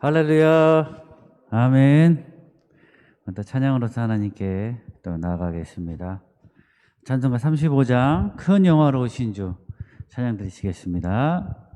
할렐루야. 아멘. 또 찬양으로서 하나님께 또 나아가겠습니다. 찬송가 35장 큰 영화로우신 주 찬양 드리시겠습니다.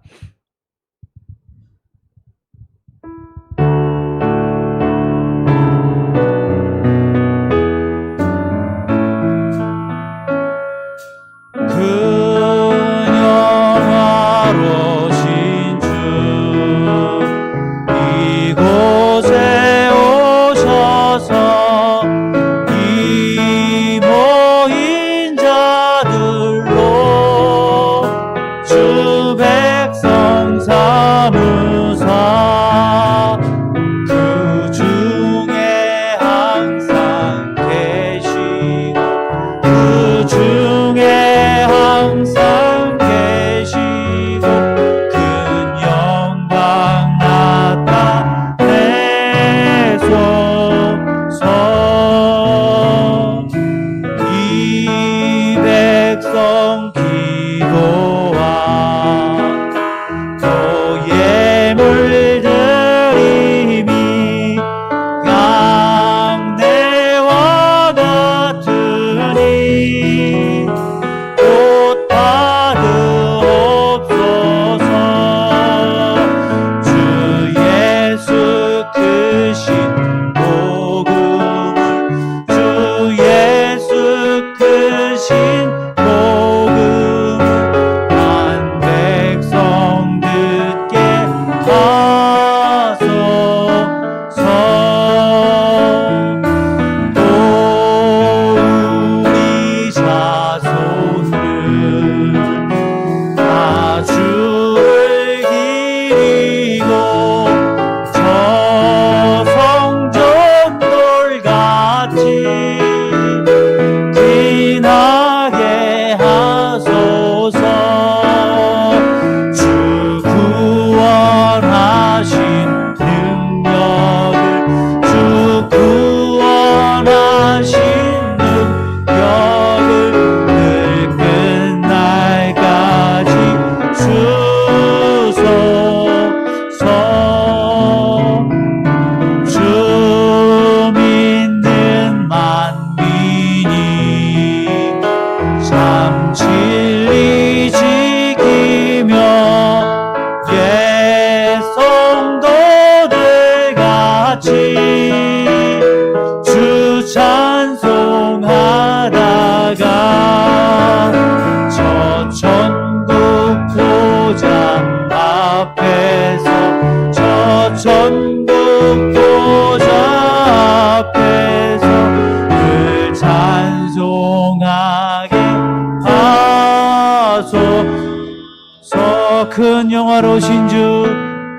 큰 영화로우신 주,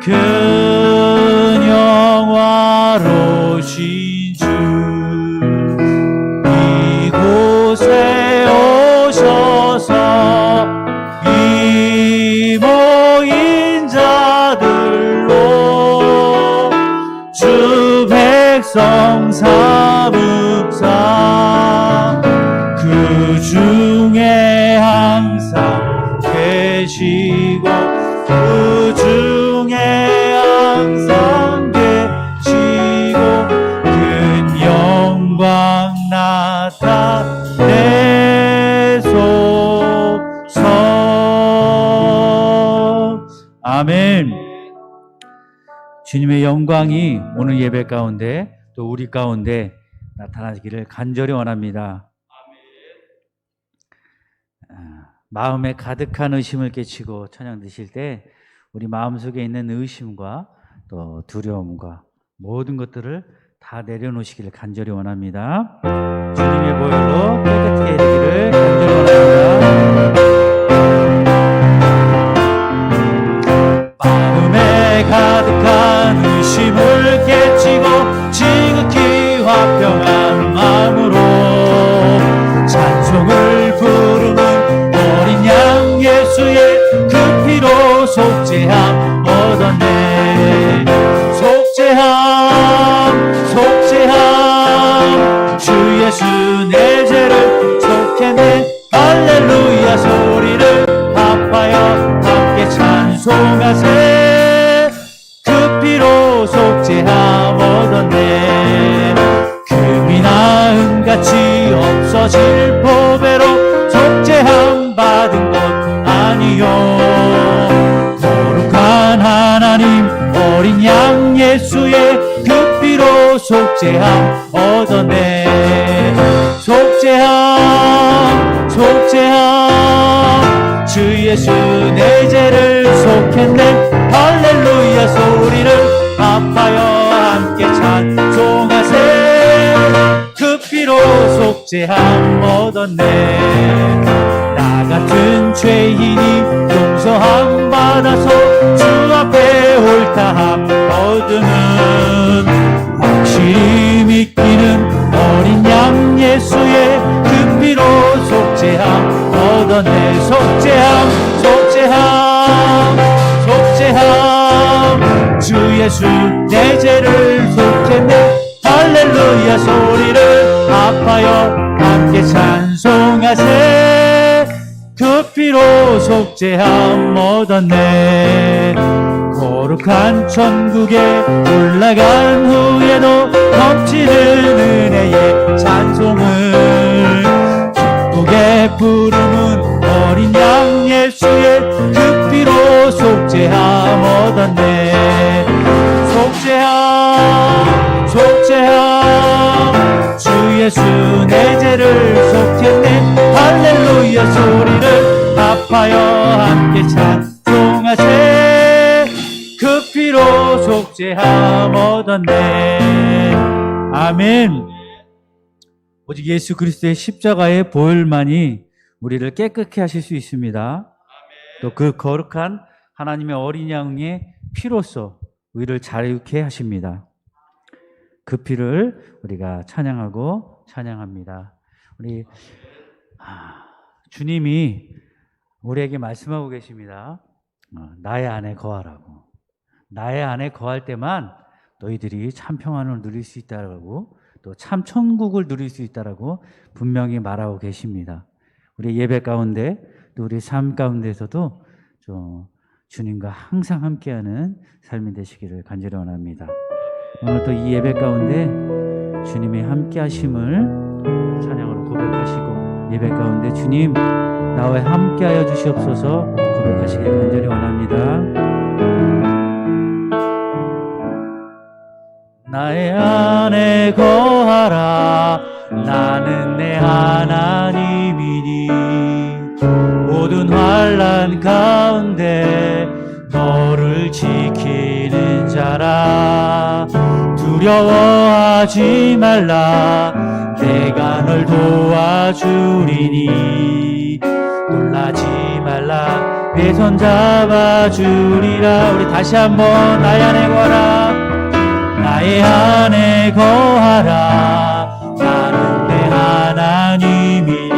큰 영화로우신 주, 이곳에 오셔서 이 모인 자들로 주 백성 삼으사 그 중에 항상 계시고 그 중에 항상 계시고 큰 영광 나타내소서. 아멘. 주님의 영광이 오늘 예배 가운데 또 우리 가운데 나타나기를 간절히 원합니다. 마음에 가득한 의심을 깨치고 찬양 드실 때 우리 마음속에 있는 의심과 또 두려움과 모든 것들을 다 내려놓으시기를 간절히 원합니다. 주님의 보혈로 깨끗하게 되기를 간절히 원합니다. 마음에 가득한 의심을 깨치고 지극히 화평한 마음으로 찬송을 부르는 어린 양 예수의 그 피로 속죄함 얻었네. 속죄함 주 예수 내 죄를 속했네. 할렐루야 소리를 합하여 함께 찬송하세. 그 피로 속죄함 얻었네. 금이나 은같이 없어질 보배로 속죄함 받은 것 아니요. 거룩한 하나님 어린 양 예수의 그 피로 속죄함 얻었네. 속죄함 속죄함 주 예수 내 죄를 속했네. 할렐루야 소리를 아파여 함께 찬송하세. 그 피로 속죄함 얻었네. 나 같은 죄인이 용서함 받아서 주 앞에 옳다함 얻으는 확실히 믿기는 어린 양 예수의 그 피로 속죄함 얻었네. 속죄함 속죄함 속죄함 주 예수 내 죄를 속했네. 할렐루야 소리를 아파여 함께 찬송하세. 그 피로 속죄함 얻었네. 거룩한 천국에 올라간 후에도 넘치는 은혜의 찬송을 기쁘게 부르는 어린 양 예수의 그 피로 속죄함 얻었네. 속죄함 속죄함 주 예수 내 죄를 속했네. 할렐루야 소리를 아파여 함께 찬송하세. 그 피로 속죄함 얻었네. 아멘. 오직 예수 그리스도의 십자가의 보혈만이 우리를 깨끗게 하실 수 있습니다. 또 그 거룩한 하나님의 어린 양의 피로써 우리를 자유케 하십니다. 그 피를 우리가 찬양합니다. 우리 주님이 우리에게 말씀하고 계십니다. 나의 안에 거하라고. 나의 안에 거할 때만 너희들이 참 평안을 누릴 수 있다라고, 또 참 천국을 누릴 수 있다라고 분명히 말하고 계십니다. 우리 예배 가운데 또 우리 삶 가운데서도 좀 주님과 항상 함께하는 삶이 되시기를 간절히 원합니다. 오늘 또 이 예배 가운데 주님의 함께하심을 찬양으로 고백하시고, 예배 가운데 주님 나와 함께하여 주시옵소서 고백하시길 간절히 원합니다. 나의 안에 거하라. 나는 내 하나님이니 모든 환난 가운데 너를 지키는 자라. 두려워하지 말라. 내가 널 도와주리니 놀라지 말라. 내 손 잡아주리라. 우리 다시 한번 나의 안에 거하라. 나의 안에 거하라. 나는 내 하나님이니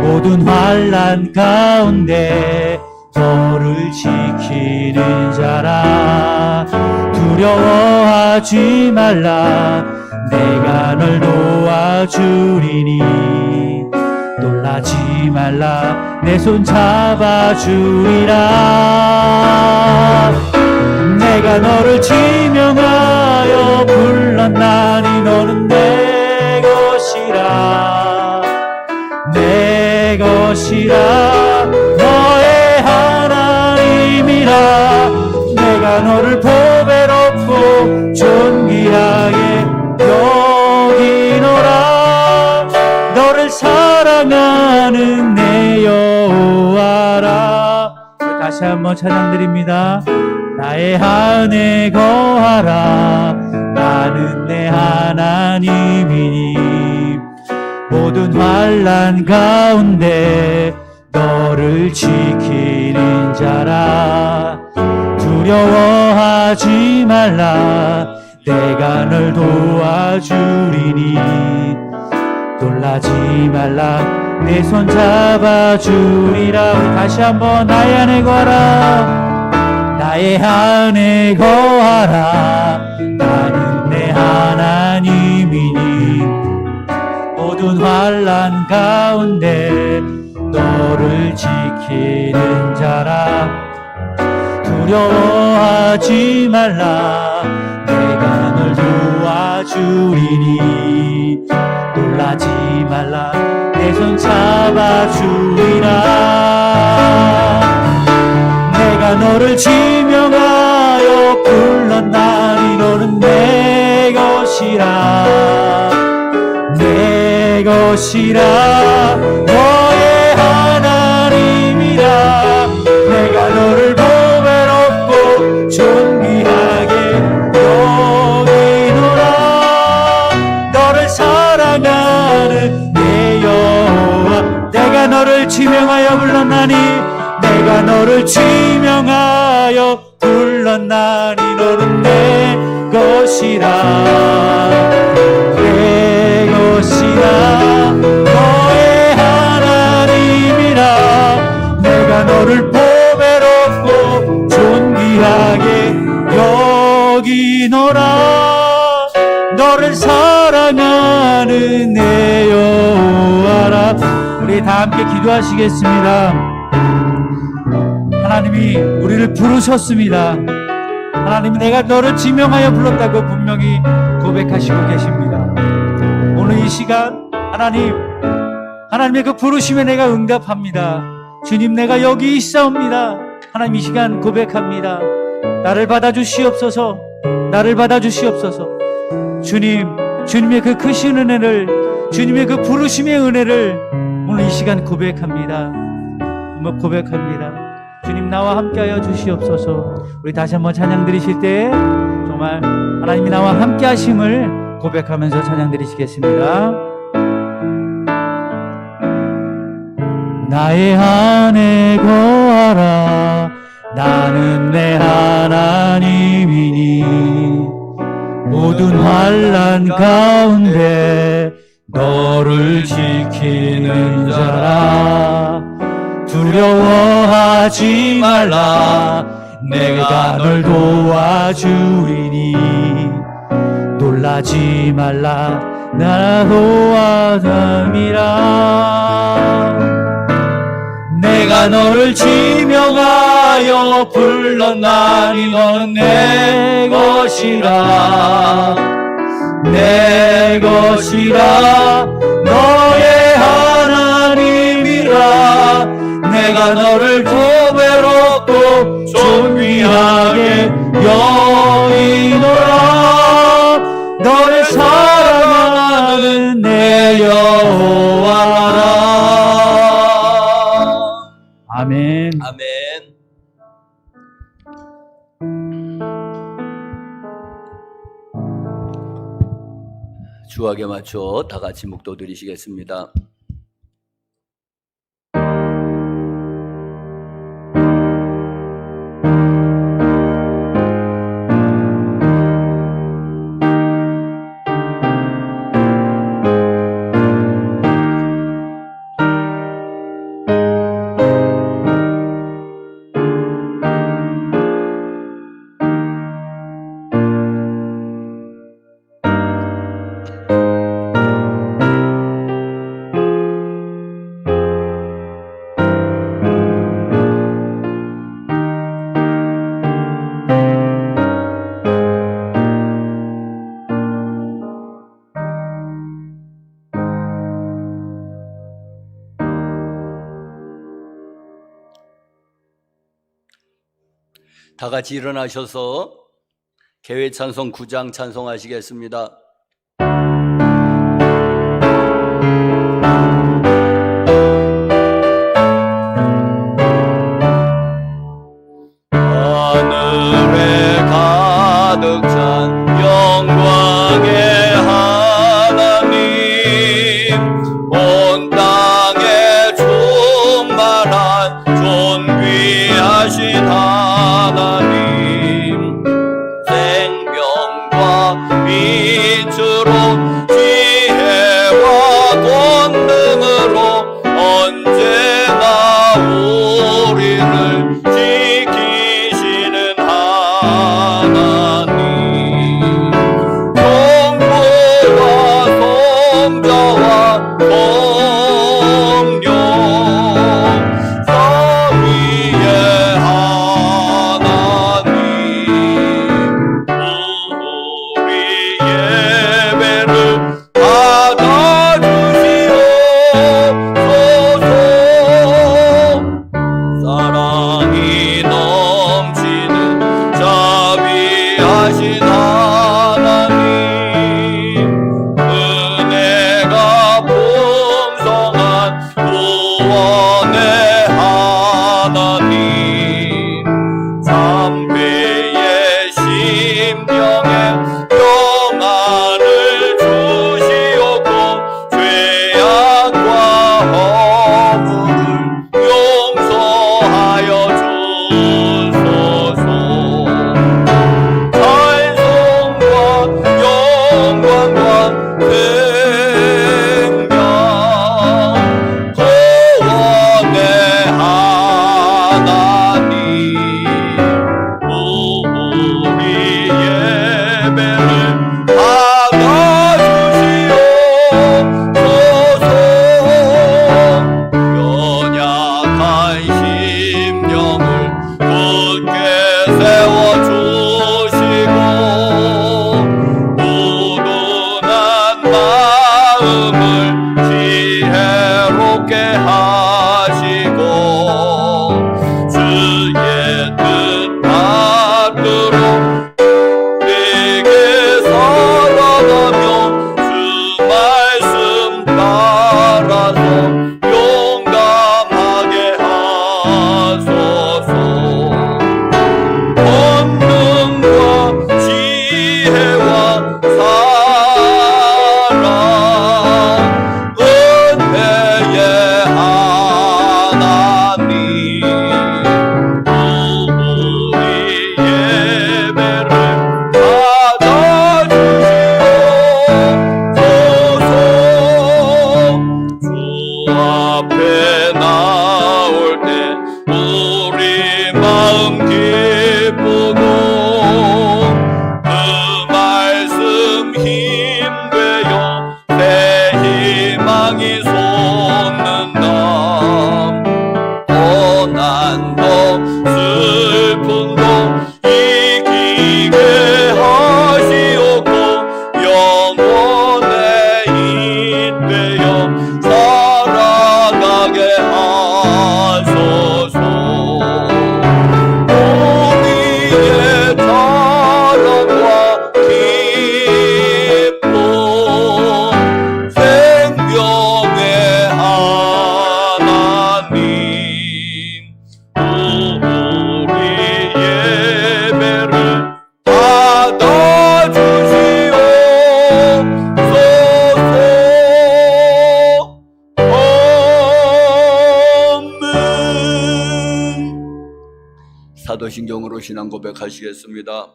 모든 환난 가운데 너를 지키는 자라. 두려워하지 말라. 내가 널 도와주리니 놀라지 말라. 내 손 잡아주리라. 내가 너를 지명하여 불렀나니 너는 내 것이라. 내 것이라. 너의 하나님이라. 내가 너를 보배롭고 존귀하게 여기노라. 너를 사랑하는 내 여호와라. 다시 한번 찬양드립니다. 나의 안에 거하라. 나는 내 하나님이니 모든 환난 가운데 너를 지키는 자라. 두려워하지 말라. 내가 널 도와주리니 놀라지 말라. 내 손 잡아주리라. 우리 다시 한번 나의 안에 거하라. 나의 안에 거하라. 나는 내 하나님이니 모든 환난 가운데 너를 지키는 자라. 두려워하지 말라. 내가 널 도와주리니 놀라지 말라. 내 손 잡아주리라. 내가 너를 지명하여 불렀나니 너는 내 것이라. 내 것이라. 너의 하나님이라. 내가 너를 보배롭고 존귀하게 여기노라. 너를 사랑하는 내 여호와. 내가 너를 지명하여 불렀나니 내가 너를 지명하여 불렀나니 너는 내 것이라. 내 것이라. 너의 하나님이라. 내가 너를 보배롭고 존귀하게 여기노라. 너를 사랑하는 내 여호와라. 우리 다 함께 기도하시겠습니다. 하나님이 우리를 부르셨습니다. 하나님이 내가 너를 지명하여 불렀다고 분명히 고백하시고 계십니다. 오늘 이 시간 하나님의 그 부르심에 내가 응답합니다. 주님, 내가 여기 있사옵니다. 하나님, 이 시간 고백합니다. 나를 받아주시옵소서. 나를 받아주시옵소서. 주님의 그 크신 은혜를, 주님의 그 부르심의 은혜를 오늘 이 시간 고백합니다. 고백합니다. 주님, 나와 함께하여 주시옵소서. 우리 다시 한번 찬양 드리실 때 정말 하나님이 나와 함께 하심을 고백하면서 찬양 드리시겠습니다. 나의 안에 거하라. 나는 내 하나님이니 모든 환난 가운데 너를 지키는 자라. 두려워하지 말라. 내가 널 도와주리니 놀라지 말라. 나 도와줌이라. 내가 너를 지명하여 불렀나니 너는 내 것이라. 내 것이라. 너의 하나님이라. 내가 너를 보배롭고 존귀하게 여기노라. 너를 사랑하는 내 여호와라. 아멘. 아멘. 주악에 맞춰 다 같이 묵도 드리시겠습니다. 다 같이 일어나셔서 개회 찬송 9장 찬송하시겠습니다. 하늘에 가득 찬 영광의 하나님, 온 땅에 충만한 존귀하신 하나님, 생명과 빛으로 지혜와 권능으로 언제나 우리를 지키시는 하나님, 성부와 성자와 성령 삼위의 하나님, 하신 하나님, 은혜가 풍성한 구원의 하나님, 담배의 심령에 평안을 주시옵고 죄악과 허물을 용서하여 주소서. 찬송과 영광과 생명 구원의 하나님, 우리 예배를 받아주시옵소서. 연약한 심령을 굳게 세워주시고 우둔한 마음을 지혜롭게 하시고 주의 뜻 받들어 내게 살아가며 주 말씀 따라서 용감하게 하소서. 권능과 지혜와 사랑 은혜의 하나님, 우리 예배를 받아주시옵소서. 주 앞에 나올 때 우리 마음 기쁘고 그 말씀 힘되어 새 희망이 솟는다. 고난도 슬픔도 이기게 하시옵고 영원에 잇되어 살아가게 하소서. 우리의 자랑과 기쁨 생명의 하나님, 우리 예배를 받아주시옵소서. 아멘. 사도신경으로 신앙 고백하시겠습니다.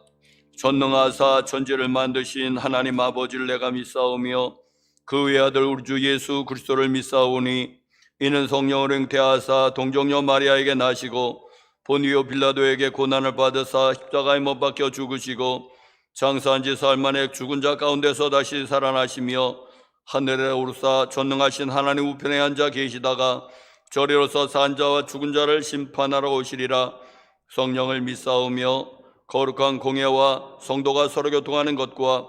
전능하사 천지를 만드신 하나님 아버지를 내가 믿사오며 그 외아들 우리 주 예수 그리스도를 믿사오니 이는 성령으로 잉태하사 동정녀 마리아에게 나시고 본디오 빌라도에게 고난을 받으사 십자가에 못 박혀 죽으시고 장사한 지 사흘 만에 죽은 자 가운데서 다시 살아나시며 하늘에 오르사 전능하신 하나님 우편에 앉아 계시다가 저리로서 산 자와 죽은 자를 심판하러 오시리라. 성령을 믿사오며 거룩한 공예와 성도가 서로 교통하는 것과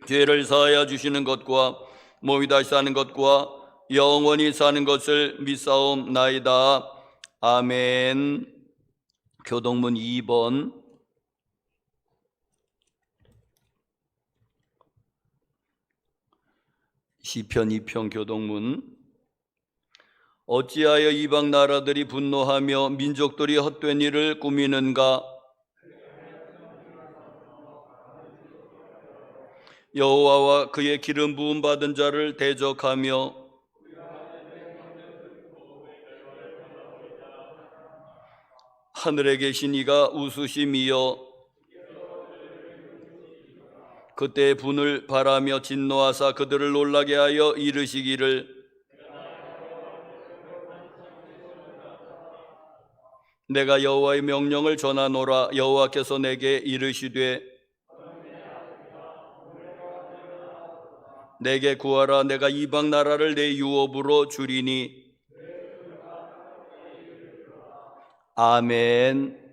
죄를 사하여 주시는 것과 몸이 다시 사는 것과 영원히 사는 것을 믿사옵나이다. 아멘. 교동문 2번. 시편 2편 교동문. 어찌하여 이방 나라들이 분노하며 민족들이 헛된 일을 꾸미는가? 여호와와 그의 기름 부음 받은 자를 대적하며 하늘에 계신 이가 웃으심이여 그때 분을 바라며 진노하사 그들을 놀라게 하여 이르시기를 내가 여호와의 명령을 전하노라. 여호와께서 내게 이르시되 내게 구하라. 내가 이방 나라를 내 유업으로 주리니. 아멘.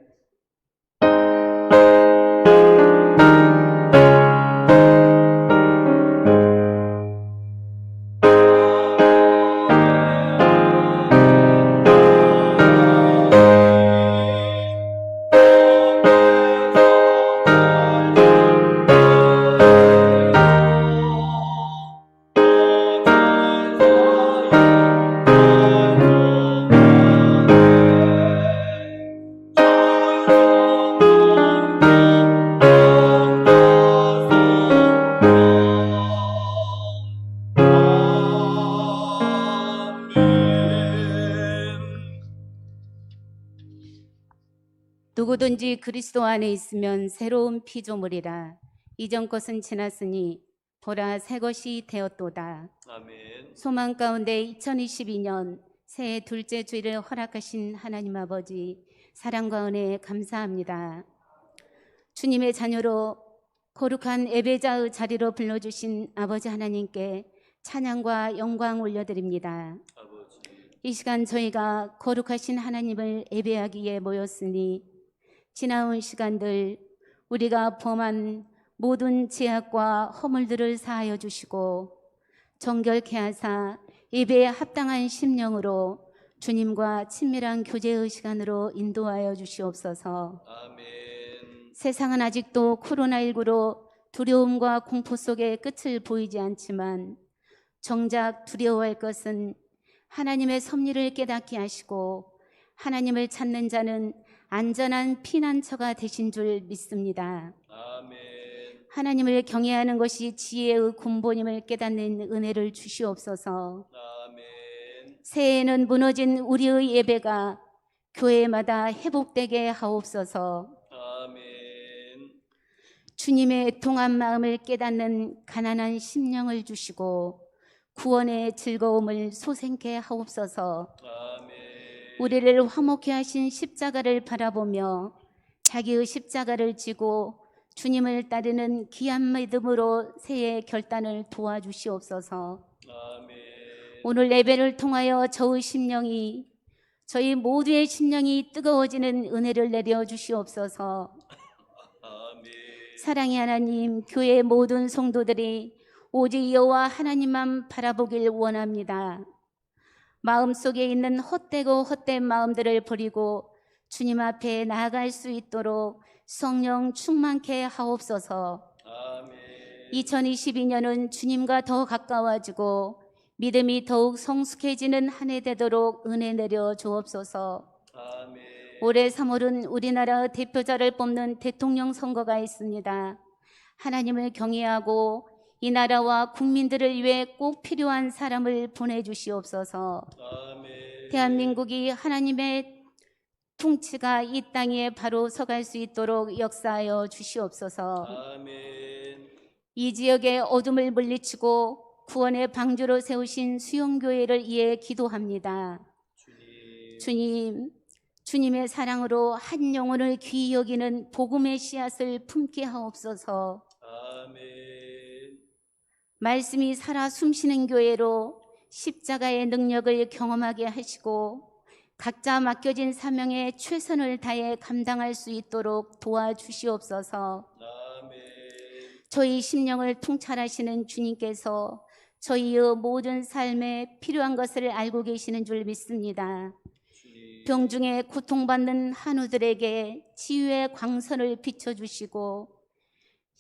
누구든지 그리스도 안에 있으면 새로운 피조물이라. 이전 것은 지났으니 보라 새 것이 되었도다. 아멘. 소망 가운데 2022년 새해 둘째 주일을 허락하신 하나님 아버지, 사랑과 은혜에 감사합니다. 주님의 자녀로 거룩한 예배자의 자리로 불러주신 아버지 하나님께 찬양과 영광 올려드립니다. 아버지. 이 시간 저희가 거룩하신 하나님을 예배하기에 모였으니 지나온 시간들 우리가 범한 모든 죄악과 허물들을 사하여 주시고 정결케 하사 예배에 합당한 심령으로 주님과 친밀한 교제의 시간으로 인도하여 주시옵소서. 아멘. 세상은 아직도 코로나19로 두려움과 공포 속에 끝을 보이지 않지만 정작 두려워할 것은 하나님의 섭리를 깨닫게 하시고 하나님을 찾는 자는 안전한 피난처가 되신 줄 믿습니다. 아멘. 하나님을 경외하는 것이 지혜의 근본임을 깨닫는 은혜를 주시옵소서. 아멘. 새해에는 무너진 우리의 예배가 교회마다 회복되게 하옵소서. 아멘. 주님의 통한 마음을 깨닫는 가난한 심령을 주시고 구원의 즐거움을 솟게 하옵소서. 아멘. 우리를 화목케 하신 십자가를 바라보며 자기의 십자가를 지고 주님을 따르는 귀한 믿음으로 새해 결단을 도와주시옵소서. 아멘. 오늘 예배를 통하여 저의 심령이, 저희 모두의 심령이 뜨거워지는 은혜를 내려 주시옵소서. 아멘. 사랑의 하나님, 교회의 모든 성도들이 오직 여호와 하나님만 바라보길 원합니다. 마음속에 있는 헛되고 헛된 마음들을 버리고 주님 앞에 나아갈 수 있도록 성령 충만케 하옵소서. 아멘. 2022년은 주님과 더 가까워지고 믿음이 더욱 성숙해지는 한 해 되도록 은혜 내려 주옵소서. 아멘. 올해 3월은 우리나라의 대표자를 뽑는 대통령 선거가 있습니다. 하나님을 경외하고 이 나라와 국민들을 위해 꼭 필요한 사람을 보내주시옵소서. 아멘. 대한민국이 하나님의 통치가 이 땅에 바로 서갈 수 있도록 역사하여 주시옵소서. 아멘. 이 지역의 어둠을 물리치고 구원의 방주로 세우신 수용교회를 위해 기도합니다. 주님, 주님의 사랑으로 한 영혼을 귀히 여기는 복음의 씨앗을 품게 하옵소서. 아멘. 말씀이 살아 숨쉬는 교회로 십자가의 능력을 경험하게 하시고 각자 맡겨진 사명에 최선을 다해 감당할 수 있도록 도와주시옵소서. 아멘. 저희 심령을 통찰하시는 주님께서 저희의 모든 삶에 필요한 것을 알고 계시는 줄 믿습니다. 병중에 고통받는 한우들에게 치유의 광선을 비춰주시고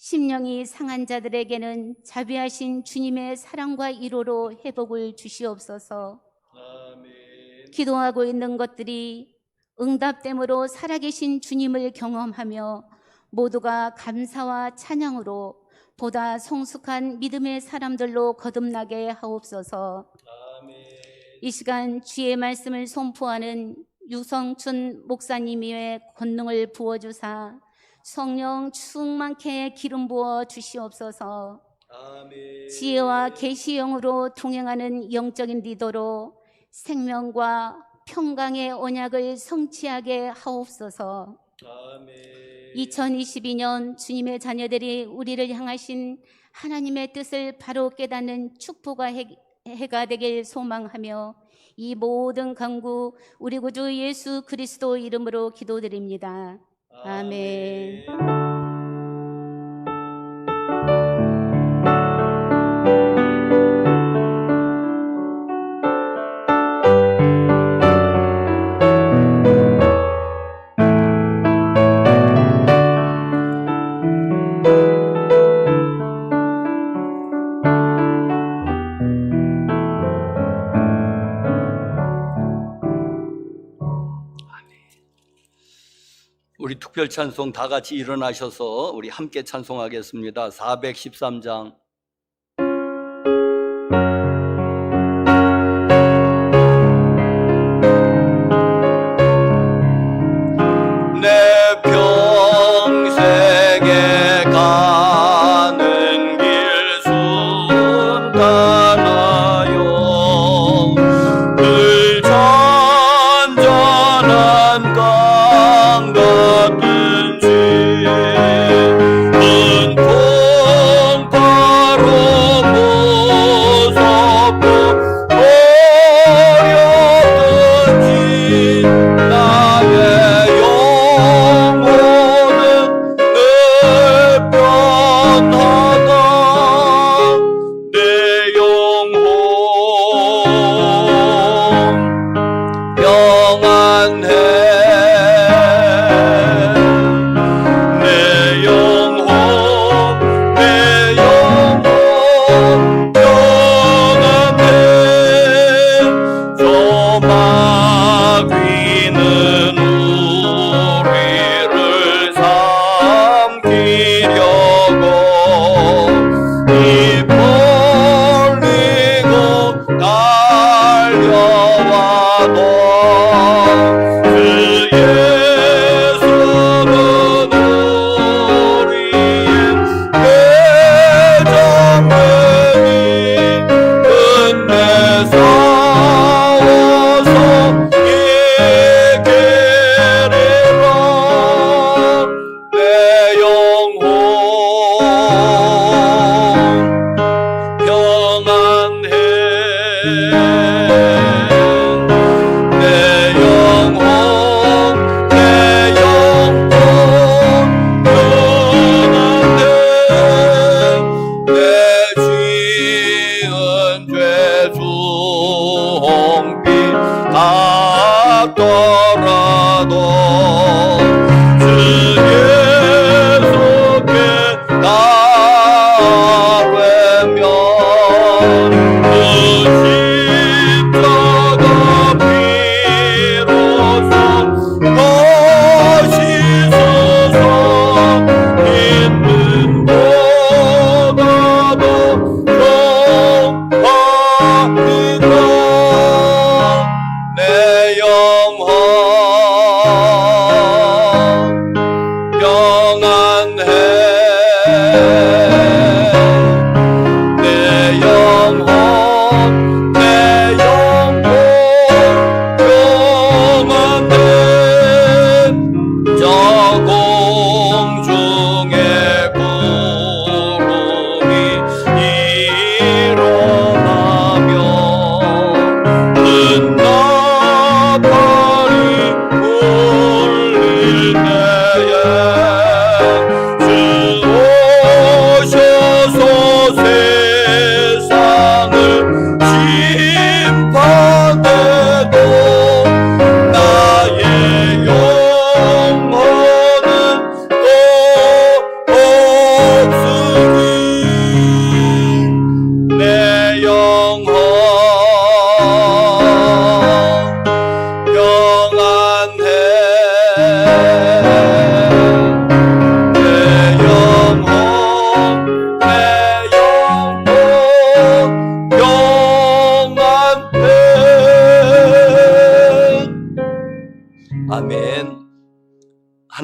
심령이 상한 자들에게는 자비하신 주님의 사랑과 위로로 회복을 주시옵소서. 아멘. 기도하고 있는 것들이 응답됨으로 살아계신 주님을 경험하며 모두가 감사와 찬양으로 보다 성숙한 믿음의 사람들로 거듭나게 하옵소서. 아멘. 이 시간 주의 말씀을 선포하는 유성춘 목사님의 권능을 부어주사 성령 충만케 기름 부어 주시옵소서. 아멘. 지혜와 계시형으로 동행하는 영적인 리더로 생명과 평강의 언약을 성취하게 하옵소서. 아멘. 2022년 주님의 자녀들이 우리를 향하신 하나님의 뜻을 바로 깨닫는 축복의 해가 되길 소망하며 이 모든 간구 우리 구주 예수 그리스도 이름으로 기도드립니다. 아멘. 우리 특별 찬송 다 같이 일어나셔서 우리 함께 찬송하겠습니다. 413장. 내 편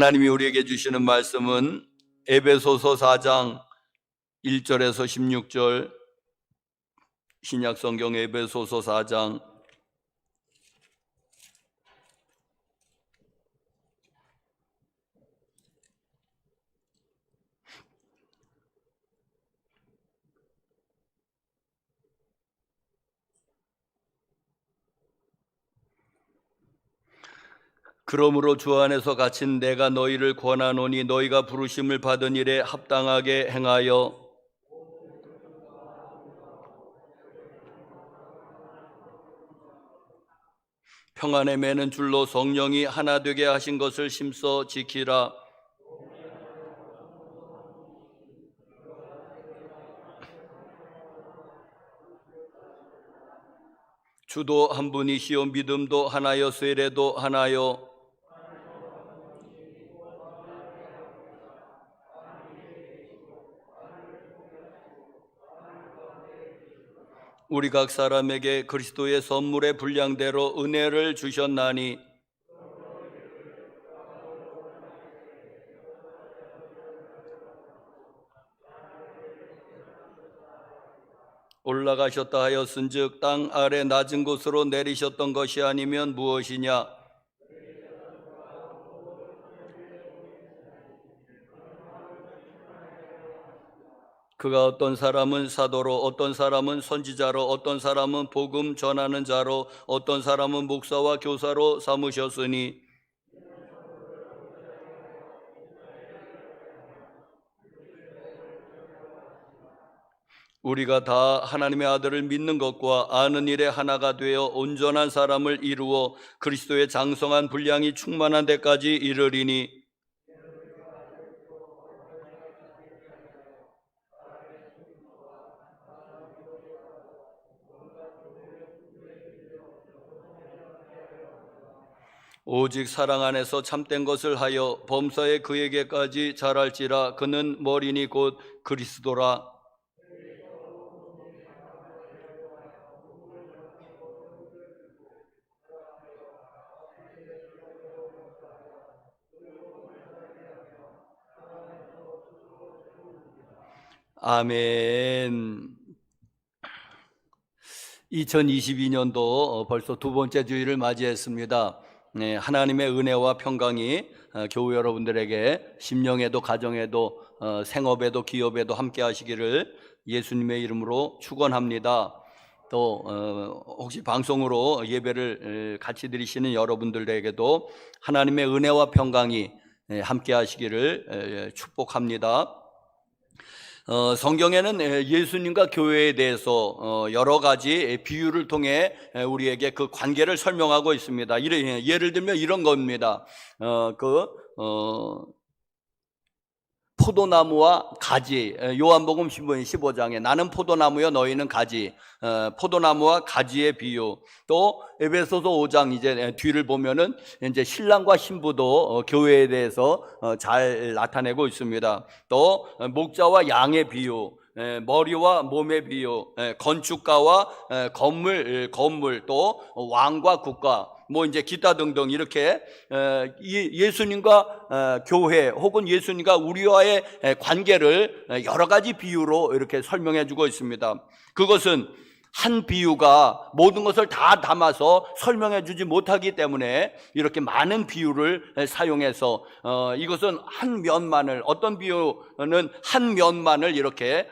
하나님이 우리에게 주시는 말씀은 에베소서 4장 1절에서 16절, 신약성경 에베소서 4장 그러므로 주 안에서 갇힌 내가 너희를 권하노니 너희가 부르심을 받은 일에 합당하게 행하여 평안에 매는 줄로 성령이 하나 되게 하신 것을 심써 지키라. 주도 한 분이시요 믿음도 하나요 세례도 하나요 우리 각 사람에게 그리스도의 선물의 분량대로 은혜를 주셨나니 올라가셨다 하였은즉 땅 아래 낮은 곳으로 내리셨던 것이 아니면 무엇이냐? 그가 어떤 사람은 사도로, 어떤 사람은 선지자로, 어떤 사람은 복음 전하는 자로, 어떤 사람은 목사와 교사로 삼으셨으니 우리가 다 하나님의 아들을 믿는 것과 아는 일에 하나가 되어 온전한 사람을 이루어 그리스도의 장성한 분량이 충만한 데까지 이르리니 오직 사랑 안에서 참된 것을 하여 범사에 그에게까지 자랄지라. 그는 머리니 곧 그리스도라. 아멘. 2022년도 벌써 두 번째 주일을 맞이했습니다. 네, 하나님의 은혜와 평강이 교우 여러분들에게 심령에도 가정에도 생업에도 기업에도 함께 하시기를 예수님의 이름으로 축원합니다. 또 혹시 방송으로 예배를 같이 드리시는 여러분들에게도 하나님의 은혜와 평강이 함께 하시기를 축복합니다. 성경에는 예수님과 교회에 대해서 여러 가지 비유를 통해 우리에게 그 관계를 설명하고 있습니다. 예를 들면 이런 겁니다. 포도나무와 가지, 요한복음 15장에 나는 포도나무여 너희는 가지, 포도나무와 가지의 비유. 또 에베소서 5장 이제 뒤를 보면은 이제 신랑과 신부도 교회에 대해서 잘 나타내고 있습니다. 또 목자와 양의 비유, 머리와 몸의 비유, 건축가와 건물, 또 왕과 국가, 뭐 이제 기타 등등 이렇게 예수님과 교회 혹은 예수님과 우리와의 관계를 여러 가지 비유로 이렇게 설명해 주고 있습니다. 그것은 한 비유가 모든 것을 다 담아서 설명해 주지 못하기 때문에 이렇게 많은 비유를 사용해서 이것은 한 면만을, 어떤 비유는 한 면만을 이렇게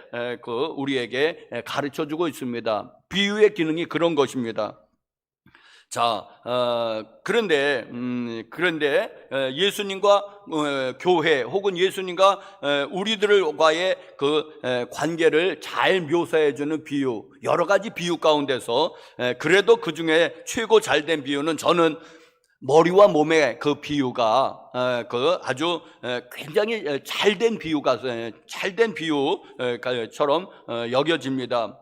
우리에게 가르쳐 주고 있습니다. 비유의 기능이 그런 것입니다. 자, 그런데 예수님과 교회 혹은 예수님과 우리들과의 그 관계를 잘 묘사해주는 비유, 여러 가지 비유 가운데서 그래도 그 중에 최고 잘된 비유는 저는 머리와 몸의 그 비유가 그 아주 굉장히 잘된 비유처럼 여겨집니다.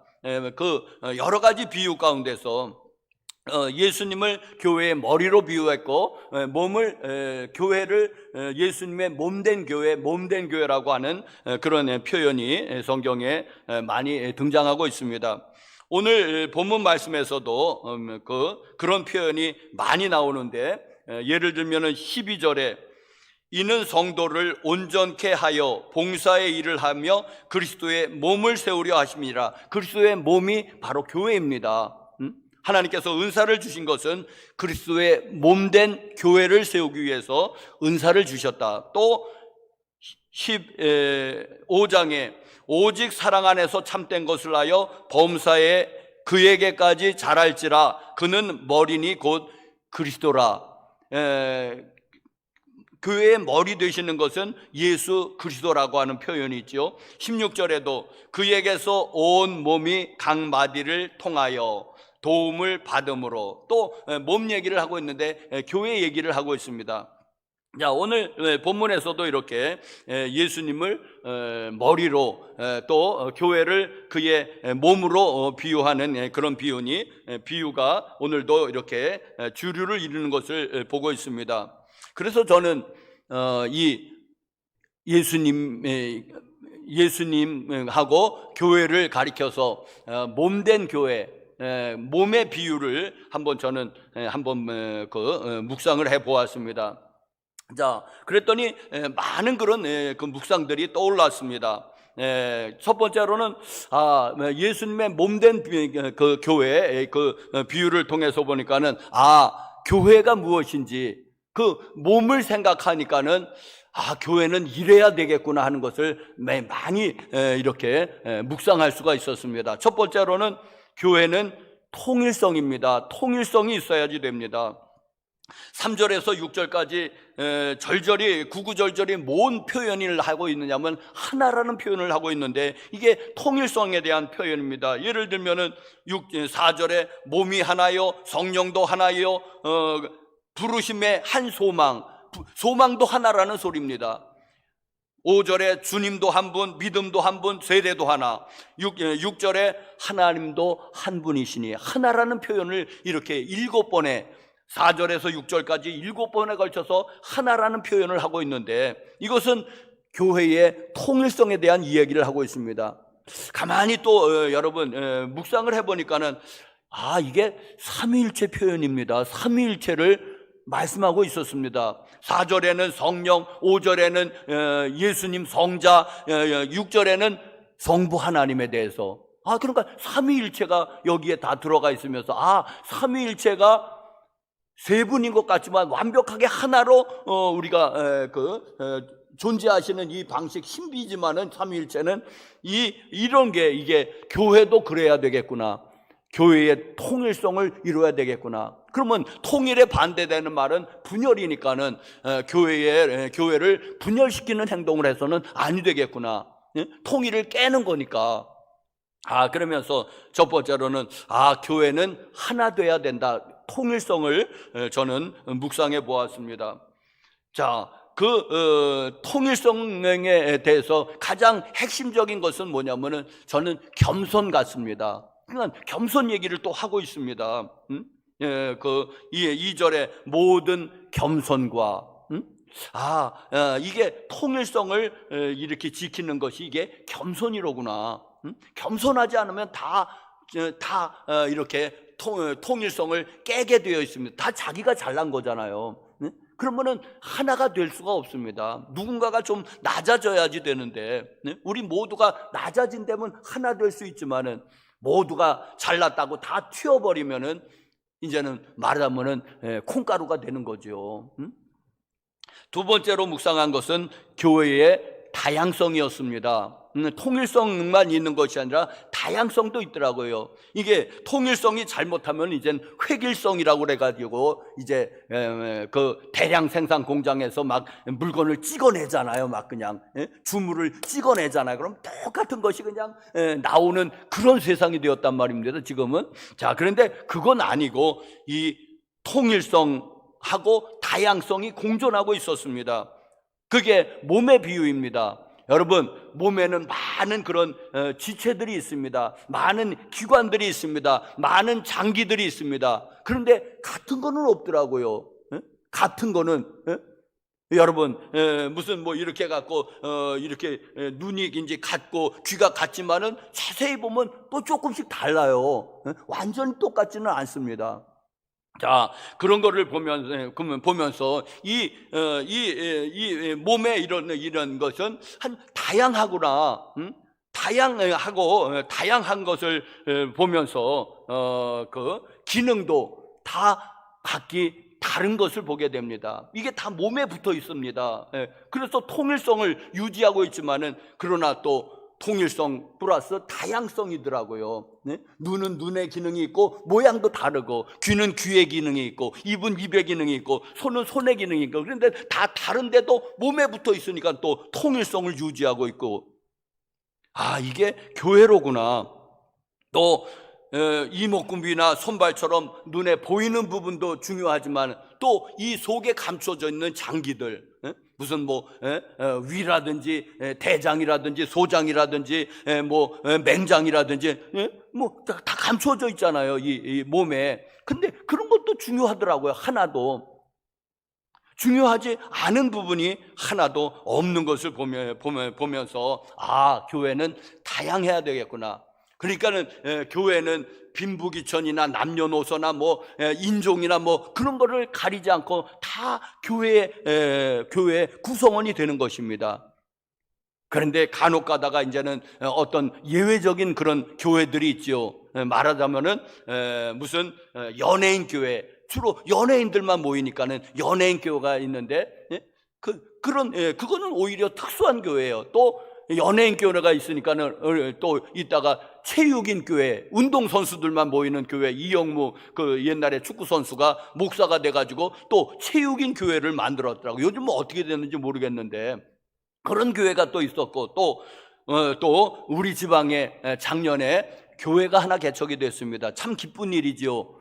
그 여러 가지 비유 가운데서 예수님을 교회의 머리로 비유했고 교회를 예수님의 몸된 교회라고 하는 그런 표현이 성경에 많이 등장하고 있습니다. 오늘 본문 말씀에서도 그런 표현이 많이 나오는데 예를 들면은 12절에 이는 성도를 온전케 하여 봉사의 일을 하며 그리스도의 몸을 세우려 하심이라. 그리스도의 몸이 바로 교회입니다. 하나님께서 은사를 주신 것은 그리스도의 몸된 교회를 세우기 위해서 은사를 주셨다. 또 15장에 오직 사랑 안에서 참된 것을 하여 범사에 그에게까지 자랄지라. 그는 머리니 곧 그리스도라. 교회의 머리 되시는 것은 예수 그리스도라고 하는 표현이 있죠. 16절에도 그에게서 온 몸이 각 마디를 통하여 도움을 받음으로, 또 몸 얘기를 하고 있는데 교회 얘기를 하고 있습니다. 자, 오늘 본문에서도 이렇게 예수님을 머리로, 또 교회를 그의 몸으로 비유하는 그런 비유가 오늘도 이렇게 주류를 이루는 것을 보고 있습니다. 그래서 저는 이 예수님하고 교회를 가리켜서 몸된 교회, 몸의 비유를 저는 한번 묵상을 해 보았습니다. 자, 그랬더니 많은 그런 그 묵상들이 떠올랐습니다. 첫 번째로는 예수님의 몸된 그 교회 그 비유를 통해서 보니까는 교회가 무엇인지, 그 몸을 생각하니까는 교회는 이래야 되겠구나 하는 것을 많이 이렇게 묵상할 수가 있었습니다. 첫 번째로는 교회는 통일성입니다. 통일성이 있어야지 됩니다. 3절에서 6절까지 절절히 구구절절히 뭔 표현을 하고 있느냐면 하나라는 표현을 하고 있는데, 이게 통일성에 대한 표현입니다. 예를 들면은 4절에 몸이 하나요, 성령도 하나요, 부르심의 한 소망도 하나라는 소리입니다. 5절에 주님도 한 분, 믿음도 한 분, 세례도 하나. 6절에 하나님도 한 분이시니, 하나라는 표현을 이렇게 7번에, 4절에서 6절까지 7번에 걸쳐서 하나라는 표현을 하고 있는데, 이것은 교회의 통일성에 대한 이야기를 하고 있습니다. 가만히 또 여러분 묵상을 해보니까는 이게 삼위일체 표현입니다. 삼위일체를 말씀하고 있었습니다. 4절에는 성령, 5절에는 예수님 성자, 6절에는 성부 하나님에 대해서, 그러니까 삼위일체가 여기에 다 들어가 있으면서 삼위일체가 세 분인 것 같지만 완벽하게 하나로 우리가 존재하시는 이 방식, 신비지만은 삼위일체는 이런 게, 이게 교회도 그래야 되겠구나, 교회의 통일성을 이루어야 되겠구나. 그러면 통일에 반대되는 말은 분열이니까는 교회를 분열시키는 행동을 해서는 아니 되겠구나. 통일을 깨는 거니까. 그러면서 첫 번째로는 교회는 하나 돼야 된다. 통일성을 저는 묵상해 보았습니다. 자, 통일성에 대해서 가장 핵심적인 것은 뭐냐면은 저는 겸손 같습니다. 그러니까 겸손 얘기를 또 하고 있습니다. 2절에 모든 겸손과, 이게 통일성을 이렇게 지키는 것이 이게 겸손이로구나. 겸손하지 않으면 다 이렇게 통일성을 깨게 되어 있습니다. 다 자기가 잘난 거잖아요. 그러면은 하나가 될 수가 없습니다. 누군가가 좀 낮아져야지 되는데, 우리 모두가 낮아진다면 하나 될 수 있지만은 모두가 잘났다고 다 튀어버리면은 이제는 말하면은 콩가루가 되는 거죠. 두 번째로 묵상한 것은 교회의 다양성이었습니다. 통일성만 있는 것이 아니라 다양성도 있더라고요. 이게 통일성이 잘못하면 이젠 획일성이라고 그래가지고 이제 그 대량 생산 공장에서 막 물건을 찍어내잖아요. 막 그냥 주물을 찍어내잖아요. 그럼 똑같은 것이 그냥 나오는 그런 세상이 되었단 말입니다. 지금은. 자, 그런데 그건 아니고 이 통일성하고 다양성이 공존하고 있었습니다. 그게 몸의 비유입니다. 여러분, 몸에는 많은 그런 지체들이 있습니다. 많은 기관들이 있습니다. 많은 장기들이 있습니다. 그런데 같은 거는 없더라고요. 같은 거는 여러분 무슨 이렇게 갖고 이렇게 눈이 이제 같고 귀가 같지만은 자세히 보면 또 조금씩 달라요. 완전히 똑같지는 않습니다. 자, 그런 거를 보면서 이 몸의 이런 것은 한 다양하구나, 다양하고 다양한 것을 보면서 그 기능도 다 각기 다른 것을 보게 됩니다. 이게 다 몸에 붙어 있습니다. 그래서 통일성을 유지하고 있지만은 그러나 또 통일성 플러스 다양성이더라고요. 네? 눈은 눈의 기능이 있고 모양도 다르고, 귀는 귀의 기능이 있고, 입은 입의 기능이 있고, 손은 손의 기능이 있고, 그런데 다 다른데도 몸에 붙어 있으니까 또 통일성을 유지하고 있고, 아, 이게 교회로구나. 또 이목구비나 손발처럼 눈에 보이는 부분도 중요하지만 또 이 속에 감춰져 있는 장기들, 무슨 뭐 위라든지 대장이라든지 소장이라든지 뭐 맹장이라든지 뭐 다 감춰져 있잖아요, 이 몸에. 근데 그런 것도 중요하더라고요. 하나도 중요하지 않은 부분이 하나도 없는 것을 보면서 아, 교회는 다양해야 되겠구나. 그러니까는 교회는 빈부귀천이나 남녀노소나 뭐 인종이나 뭐 그런 거를 가리지 않고 다 교회의 구성원이 되는 것입니다. 그런데 간혹 가다가 이제는 어떤 예외적인 그런 교회들이 있죠. 말하자면은 무슨 연예인 교회, 주로 연예인들만 모이니까는 연예인 교회가 있는데, 그거는 오히려 특수한 교회예요. 또 연예인 교회가 있으니까는 또 있다가 체육인 교회, 운동 선수들만 모이는 교회, 이영무 그 옛날에 축구 선수가 목사가 돼가지고 또 체육인 교회를 만들었더라고. 요즘 뭐 어떻게 됐는지 모르겠는데 그런 교회가 또 있었고, 또 우리 지방에 작년에 교회가 하나 개척이 됐습니다. 참 기쁜 일이지요.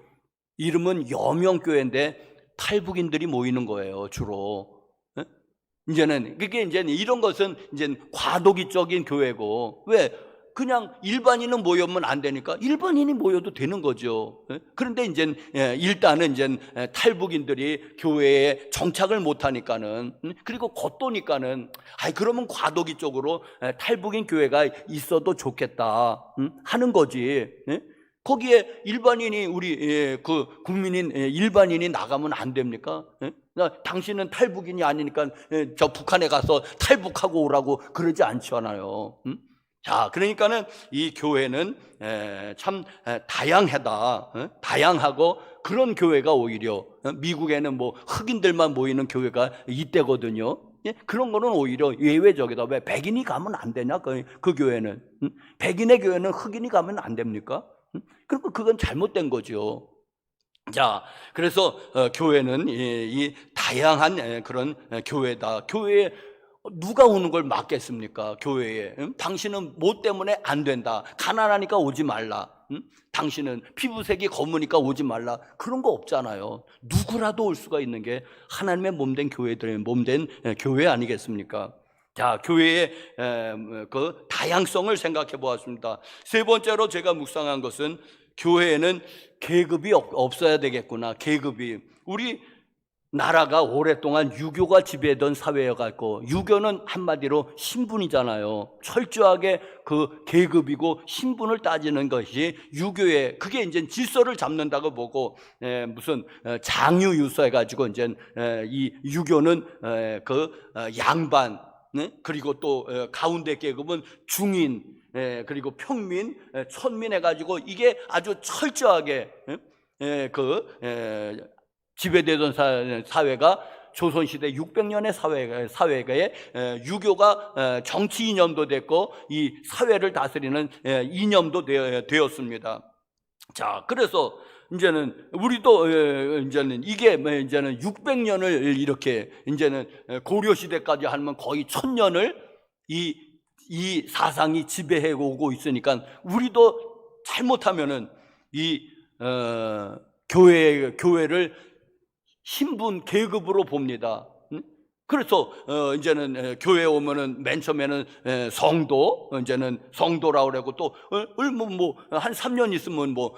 이름은 여명교회인데 탈북인들이 모이는 거예요, 주로. 이제는 그게 이제는 이런 것은 이제 과도기적인 교회고, 왜 그냥 일반인은 모이면 안 되니까 일반인이 모여도 되는 거죠. 그런데 이제 일단은 이제 탈북인들이 교회에 정착을 못 하니까는, 그리고 겉도니까는 그러면 과도기 쪽으로 탈북인 교회가 있어도 좋겠다 하는 거지. 거기에 일반인이 우리 그 국민인 일반인이 나가면 안 됩니까? 당신은 탈북인이 아니니까 저 북한에 가서 탈북하고 오라고 그러지 않잖아요. 자, 그러니까는 이 교회는 참 다양하다. 다양하고 그런 교회가 오히려 미국에는 뭐 흑인들만 모이는 교회가 이때거든요. 그런 거는 오히려 예외적이다. 왜 백인이 가면 안 되냐? 그 교회는 백인의 교회는 흑인이 가면 안 됩니까? 그리고 그건 잘못된 거죠. 자, 그래서 교회는 이 다양한 그런 교회다. 교회에 누가 오는 걸 막겠습니까? 교회에. 당신은 뭐 때문에 안 된다. 가난하니까 오지 말라. 당신은 피부색이 검으니까 오지 말라. 그런 거 없잖아요. 누구라도 올 수가 있는 게 하나님의 몸된 교회들의 몸된 교회 아니겠습니까? 자, 교회의 그 다양성을 생각해 보았습니다. 세 번째로 제가 묵상한 것은 교회에는 계급이 없어야 되겠구나. 계급이. 우리 나라가 오랫동안 유교가 지배했던 사회여갖고, 유교는 한마디로 신분이잖아요. 철저하게 그 계급이고 신분을 따지는 것이 유교의, 그게 이제 질서를 잡는다고 보고, 무슨 장유유서 해가지고 이제 이 유교는 그 양반, 그리고 또 가운데 계급은 중인, 그리고 평민, 천민 해가지고 이게 아주 철저하게 지배되던 사회가 조선시대 600년의 사회에 유교가 정치 이념도 됐고 이 사회를 다스리는 이념도 되었습니다. 자, 그래서 이제는 우리도 이제는 이게 이제는 600년을 이렇게 이제는 고려 시대까지 하면 거의 1000년을 이 사상이 지배해 오고 있으니까 우리도 잘못하면은 이 교회를 신분 계급으로 봅니다. 그래서 이제는 교회에 오면은 맨 처음에는 성도, 이제는 성도라고 그러고 또 뭐 한 3년 있으면 뭐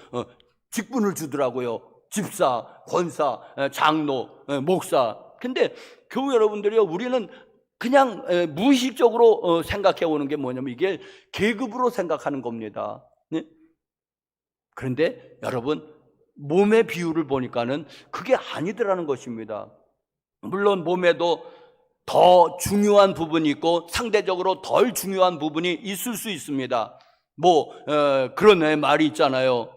직분을 주더라고요. 집사, 권사, 장로, 목사. 근데 교회 여러분들이요, 우리는 그냥 무의식적으로 생각해 오는 게 뭐냐면 이게 계급으로 생각하는 겁니다. 그런데 여러분, 몸의 비율을 보니까는 그게 아니더라는 것입니다. 물론 몸에도 더 중요한 부분이 있고 상대적으로 덜 중요한 부분이 있을 수 있습니다. 그런 말이 있잖아요.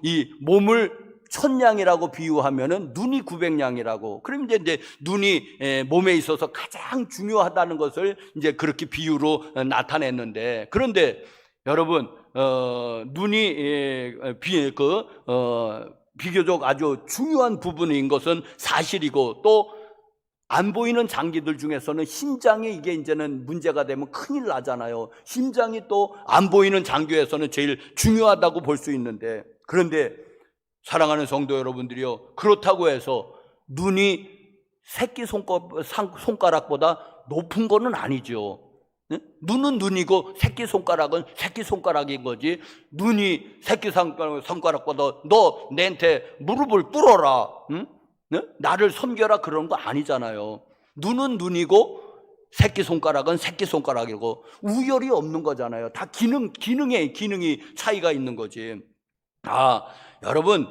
이 몸을 1000냥이라고 비유하면은 눈이 900냥이라고. 그럼 이제 눈이 몸에 있어서 가장 중요하다는 것을 이제 그렇게 비유로 나타냈는데, 그런데 여러분, 눈이 비교적 아주 중요한 부분인 것은 사실이고, 또 안 보이는 장기들 중에서는 심장이 이게 이제는 문제가 되면 큰일 나잖아요. 심장이 또 안 보이는 장기에서는 제일 중요하다고 볼 수 있는데, 그런데 사랑하는 성도 여러분들이요, 그렇다고 해서 눈이 새끼 손가락보다 높은 거는 아니죠. 눈은 눈이고 새끼 손가락은 새끼 손가락인 거지, 눈이 새끼 손가락보다 너 내한테 무릎을 꿇어라, 응? 나를 섬겨라, 그런 거 아니잖아요. 눈은 눈이고 새끼 손가락은 새끼 손가락이고 우열이 없는 거잖아요. 다 기능이 차이가 있는 거지. 여러분,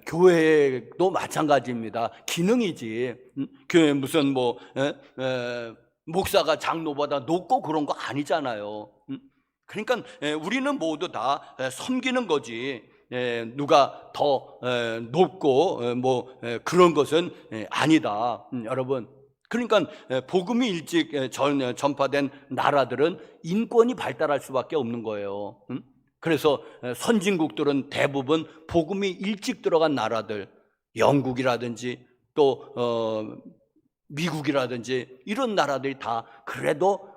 교회도 마찬가지입니다. 기능이지. 교회 무슨 목사가 장로보다 높고 그런 거 아니잖아요. 그러니까 우리는 모두 다 섬기는 거지. 누가 더 높고 그런 것은 아니다, 여러분. 그러니까 복음이 일찍 전파된 나라들은 인권이 발달할 수밖에 없는 거예요. 그래서 선진국들은 대부분 복음이 일찍 들어간 나라들, 영국이라든지 또 미국이라든지 이런 나라들이 다 그래도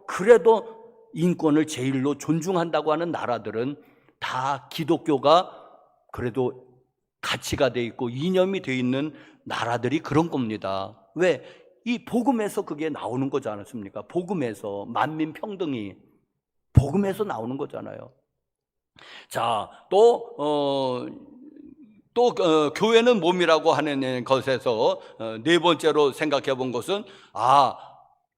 인권을 제일로 존중한다고 하는 나라들은 다 기독교가 그래도 가치가 돼 있고 이념이 돼 있는 나라들이 그런 겁니다. 왜? 이 복음에서 그게 나오는 거지 않습니까? 복음에서 만민 평등이 복음에서 나오는 거잖아요. 자, 또 교회는 몸이라고 하는 것에서 네 번째로 생각해 본 것은,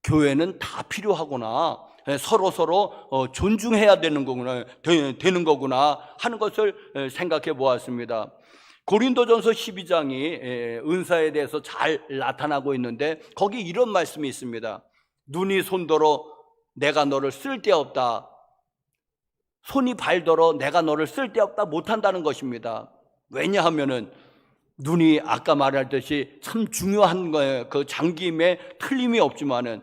교회는 다 필요하구나, 서로 존중해야 되는 거구나 하는 것을 생각해 보았습니다. 고린도전서 12장이 은사에 대해서 잘 나타나고 있는데, 거기 이런 말씀이 있습니다. 눈이 손더러 내가 너를 쓸데없다, 손이 발더러 내가 너를 쓸데없다 못한다는 것입니다. 왜냐하면은 눈이 아까 말했듯이 참 중요한 거예요. 그 장기임에 틀림이 없지만은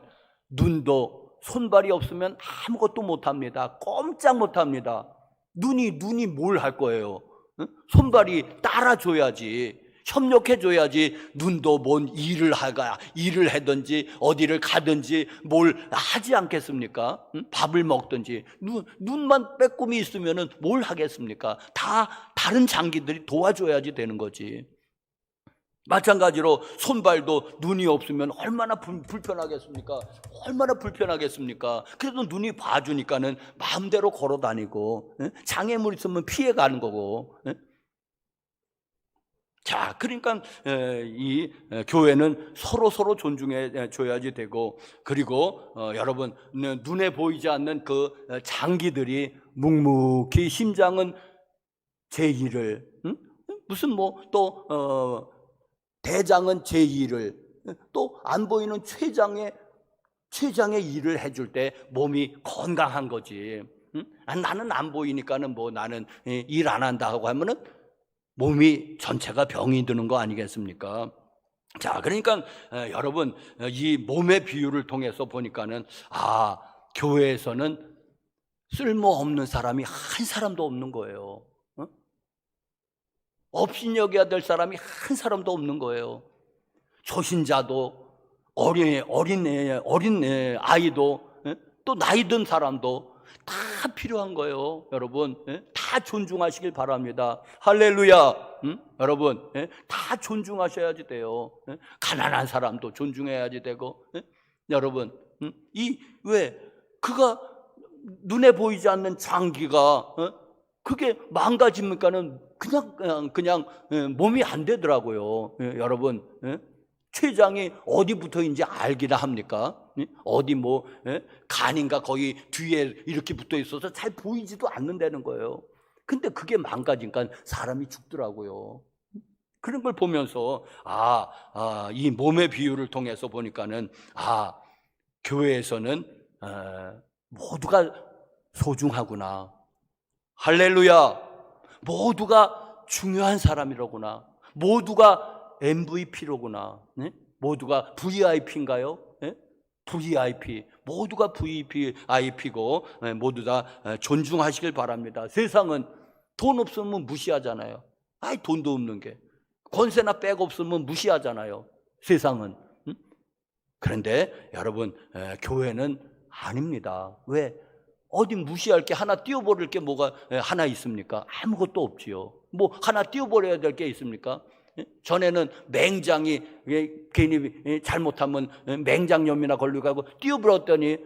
눈도 손발이 없으면 아무것도 못합니다. 꼼짝 못합니다. 눈이 뭘 할 거예요? 손발이 따라줘야지, 협력해줘야지 눈도 뭔 일을 하든지 어디를 가든지 뭘 하지 않겠습니까? 밥을 먹든지. 눈만 빼꼼히 있으면 뭘 하겠습니까? 다 다른 장기들이 도와줘야지 되는 거지. 마찬가지로 손발도 눈이 없으면 얼마나 불편하겠습니까? 얼마나 불편하겠습니까? 그래도 눈이 봐주니까는 마음대로 걸어 다니고, 장애물 있으면 피해 가는 거고. 자, 그러니까 이 교회는 서로 존중해 줘야지 되고, 그리고 여러분, 눈에 보이지 않는 그 장기들이 묵묵히 심장은 제1을, 무슨 또 대장은 제2를, 또 안 보이는 췌장의 일을 해줄 때 몸이 건강한 거지. 나는 안 보이니까는 나는 일 안 한다고 하면은 몸이 전체가 병이 드는 거 아니겠습니까? 자, 그러니까 여러분, 이 몸의 비유를 통해서 보니까는 교회에서는 쓸모없는 사람이 한 사람도 없는 거예요. 업신여겨야 될 사람이 한 사람도 없는 거예요. 초신자도, 어린 아이도, 또 나이 든 사람도 다 필요한 거예요. 여러분, 다 존중하시길 바랍니다. 할렐루야. 여러분, 다 존중하셔야지 돼요. 가난한 사람도 존중해야지 되고. 여러분, 왜 그가 눈에 보이지 않는 장기가 그게 망가집니까는 그냥 몸이 안 되더라고요. 여러분, 췌장이 어디부터인지 알기나 합니까? 어디 간인가 거기 뒤에 이렇게 붙어 있어서 잘 보이지도 않는다는 거예요. 근데 그게 망가지니까 사람이 죽더라고요. 그런 걸 보면서 이 몸의 비유를 통해서 보니까는 교회에서는 모두가 소중하구나. 할렐루야. 모두가 중요한 사람이로구나. 모두가 MVP로구나. 네? 모두가 VIP인가요? 네? VIP. 모두가 VIP고 모두 다 존중하시길 바랍니다. 세상은 돈 없으면 무시하잖아요. 돈도 없는 게. 권세나 백 없으면 무시하잖아요. 세상은. 그런데 여러분, 교회는 아닙니다. 왜? 어디 무시할 게 하나 띄워버릴 게 뭐가 하나 있습니까? 아무것도 없지요. 뭐 하나 띄워버려야 될 게 있습니까? 전에는 맹장이 괜히 잘못하면 맹장염이나 걸리고 하고 띄워버렸더니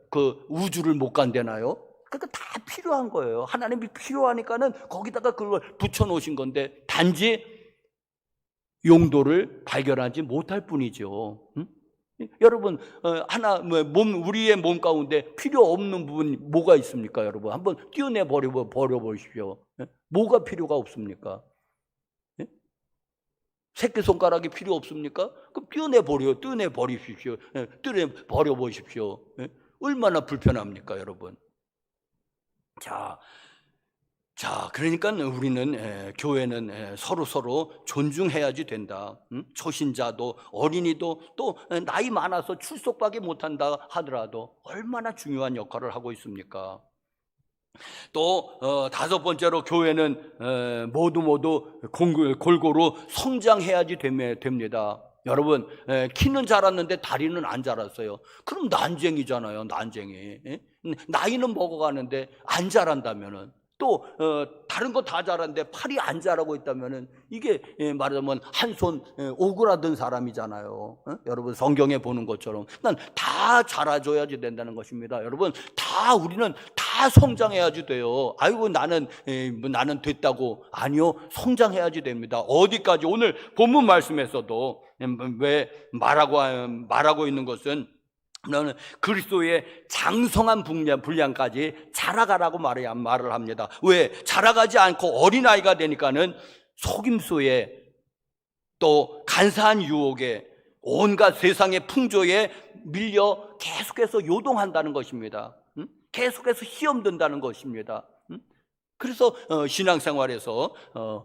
그 우주를 못 간대나요? 그러니까 다 필요한 거예요. 하나님이 필요하니까는 거기다가 그걸 붙여놓으신 건데 단지 용도를 발견하지 못할 뿐이죠. 여러분, 우리의 몸 가운데 필요 없는 부분이 뭐가 있습니까? 여러분, 한번 띄어내 버려보십시오. 뭐가 필요가 없습니까? 새끼손가락이 필요 없습니까? 그럼 떼어내 버리십시오. 떼어내 버려보십시오. 얼마나 불편합니까, 여러분? 자, 그러니까 우리는 교회는 서로 존중해야지 된다. 초신자도 어린이도 또 나이 많아서 출석밖에 못한다 하더라도 얼마나 중요한 역할을 하고 있습니까? 또 다섯 번째로 교회는 모두 골고루 성장해야지 됩니다. 여러분, 키는 자랐는데 다리는 안 자랐어요. 그럼 난쟁이잖아요. 난쟁이. 나이는 먹어가는데 안 자란다면은, 또 다른 거 다 자랐는데 팔이 안 자라고 있다면은 이게 말하자면 한 손 오그라든 사람이잖아요. 여러분, 성경에 보는 것처럼 다 자라줘야지 된다는 것입니다. 여러분, 우리는 다 성장해야지 돼요. 나는 됐다고. 아니요, 성장해야지 됩니다. 어디까지? 오늘 본문 말씀에서도 왜 말하고 있는 것은 너는 그리스도의 장성한 분량까지 자라가라고 말을 합니다. 왜? 자라가지 않고 어린아이가 되니까는 속임수에 또 간사한 유혹에 온갖 세상의 풍조에 밀려 계속해서 요동한다는 것입니다. 계속해서 시험 든다는 것입니다. 그래서 신앙생활에서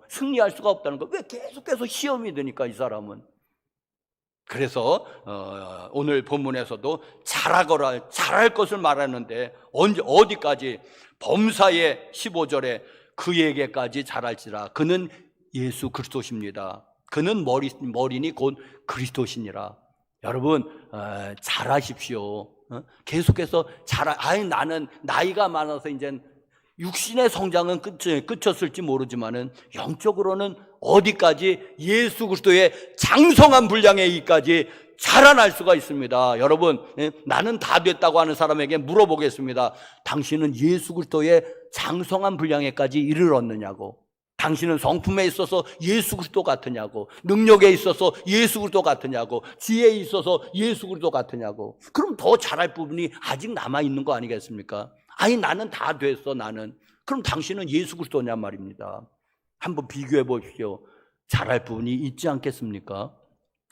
승리할 수가 없다는 거. 왜? 계속해서 시험이 드니까 이 사람은. 그래서 오늘 본문에서도 잘할 것을 말하는데 어디까지? 범사의 15절에 그에게까지 잘할지라. 그는 예수 그리스도십니다. 그는 머리니 곧 그리스도시니라. 여러분, 잘하십시오. 계속해서 나는 나이가 많아서 이제 육신의 성장은 끝쳤을지 모르지만은 영적으로는 어디까지? 예수 그리스도의 장성한 분량에 이까지 자라날 수가 있습니다. 여러분, 나는 다 됐다고 하는 사람에게 물어보겠습니다. 당신은 예수 그리스도의 장성한 분량에까지 이르렀느냐고. 당신은 성품에 있어서 예수 그리스도 같으냐고. 능력에 있어서 예수 그리스도 같으냐고. 지혜에 있어서 예수 그리스도 같으냐고. 그럼 더 잘할 부분이 아직 남아있는 거 아니겠습니까? 나는 다 됐어, 나는. 그럼 당신은 예수 그리스도냐 말입니다. 한번 비교해 보십시오. 잘할 부분이 있지 않겠습니까?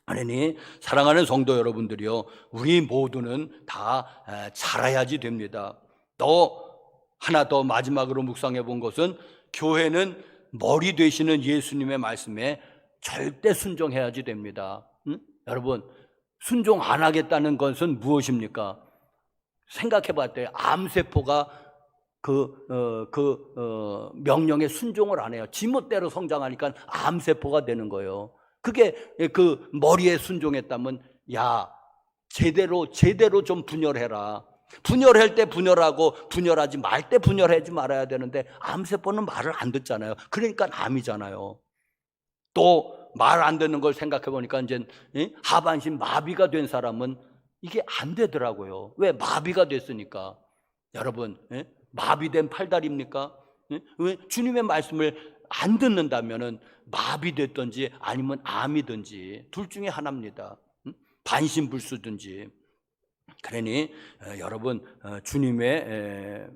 아니, 사랑하는 성도 여러분들이요, 우리 모두는 다 자라야지 됩니다. 하나 더 마지막으로 묵상해 본 것은 교회는 머리 되시는 예수님의 말씀에 절대 순종해야지 됩니다. 여러분, 순종 안 하겠다는 것은 무엇입니까? 생각해 봤더니 암세포가 명령에 순종을 안 해요. 지멋대로 성장하니까 암세포가 되는 거예요. 그게 그 머리에 순종했다면, 제대로 좀 분열해라. 분열할 때 분열하고 분열하지 말 때 분열하지 말아야 되는데 암세포는 말을 안 듣잖아요. 그러니까 암이잖아요. 또 말 안 듣는 걸 생각해 보니까 이제 하반신 마비가 된 사람은 이게 안 되더라고요. 왜? 마비가 됐으니까. 여러분, 마비된 팔다리입니까? 왜? 주님의 말씀을 안 듣는다면은 마비됐든지 아니면 암이든지 둘 중에 하나입니다. 반신불수든지. 그러니 여러분, 주님의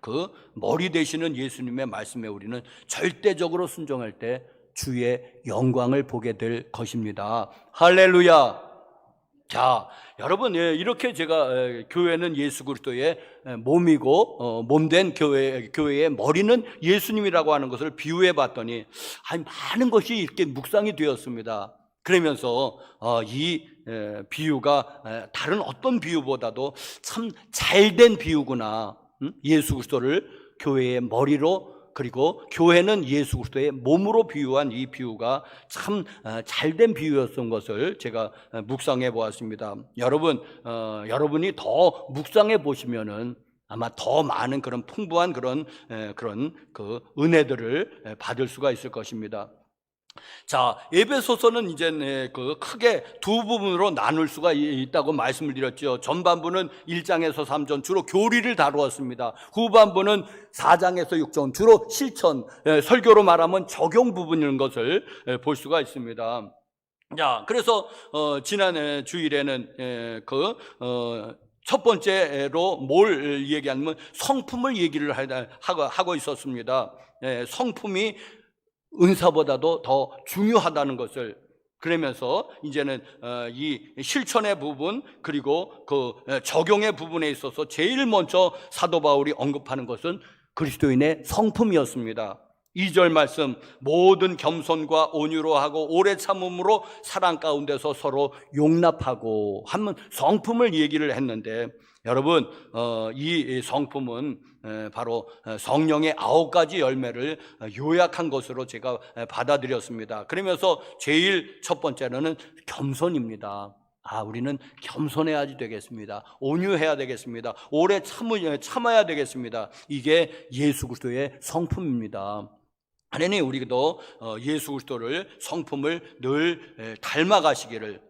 그 머리 되시는 예수님의 말씀에 우리는 절대적으로 순종할 때 주의 영광을 보게 될 것입니다. 할렐루야. 자, 여러분, 이렇게 제가 교회는 예수 그리스도의 몸이고 몸된 교회의 머리는 예수님이라고 하는 것을 비유해 봤더니 많은 것이 이렇게 묵상이 되었습니다. 그러면서 이 비유가 다른 어떤 비유보다도 참 잘된 비유구나. 예수 그리스도를 교회의 머리로, 그리고 교회는 예수 그리스도의 몸으로 비유한 이 비유가 참 잘된 비유였던 것을 제가 묵상해 보았습니다. 여러분이 더 묵상해 보시면은 아마 더 많은 그런 풍부한 그런 그 은혜들을 받을 수가 있을 것입니다. 자, 에베소서는 이제 그 크게 두 부분으로 나눌 수가 있다고 말씀을 드렸죠. 전반부는 1장에서 3장 주로 교리를 다루었습니다. 후반부는 4장에서 6장 주로 실천, 설교로 말하면 적용 부분인 것을 볼 수가 있습니다. 자, 그래서 지난 주일에는 첫 번째로 뭘 얘기하냐면 성품을 얘기를 하고 있었습니다. 성품이 은사보다도 더 중요하다는 것을, 그러면서 이제는 이 실천의 부분 그리고 그 적용의 부분에 있어서 제일 먼저 사도 바울이 언급하는 것은 그리스도인의 성품이었습니다. 2절 말씀, 모든 겸손과 온유로 하고 오래 참음으로 사랑 가운데서 서로 용납하고 하면 성품을 얘기를 했는데, 여러분 이 성품은 바로 성령의 9가지 열매를 요약한 것으로 제가 받아들였습니다. 그러면서 제일 첫 번째로는 겸손입니다. 우리는 겸손해야 되겠습니다. 온유해야 되겠습니다. 오래 참아야 되겠습니다. 이게 예수 그리스도의 성품입니다. 하나님, 우리도 예수 그리스도를 성품을 늘 닮아가시기를,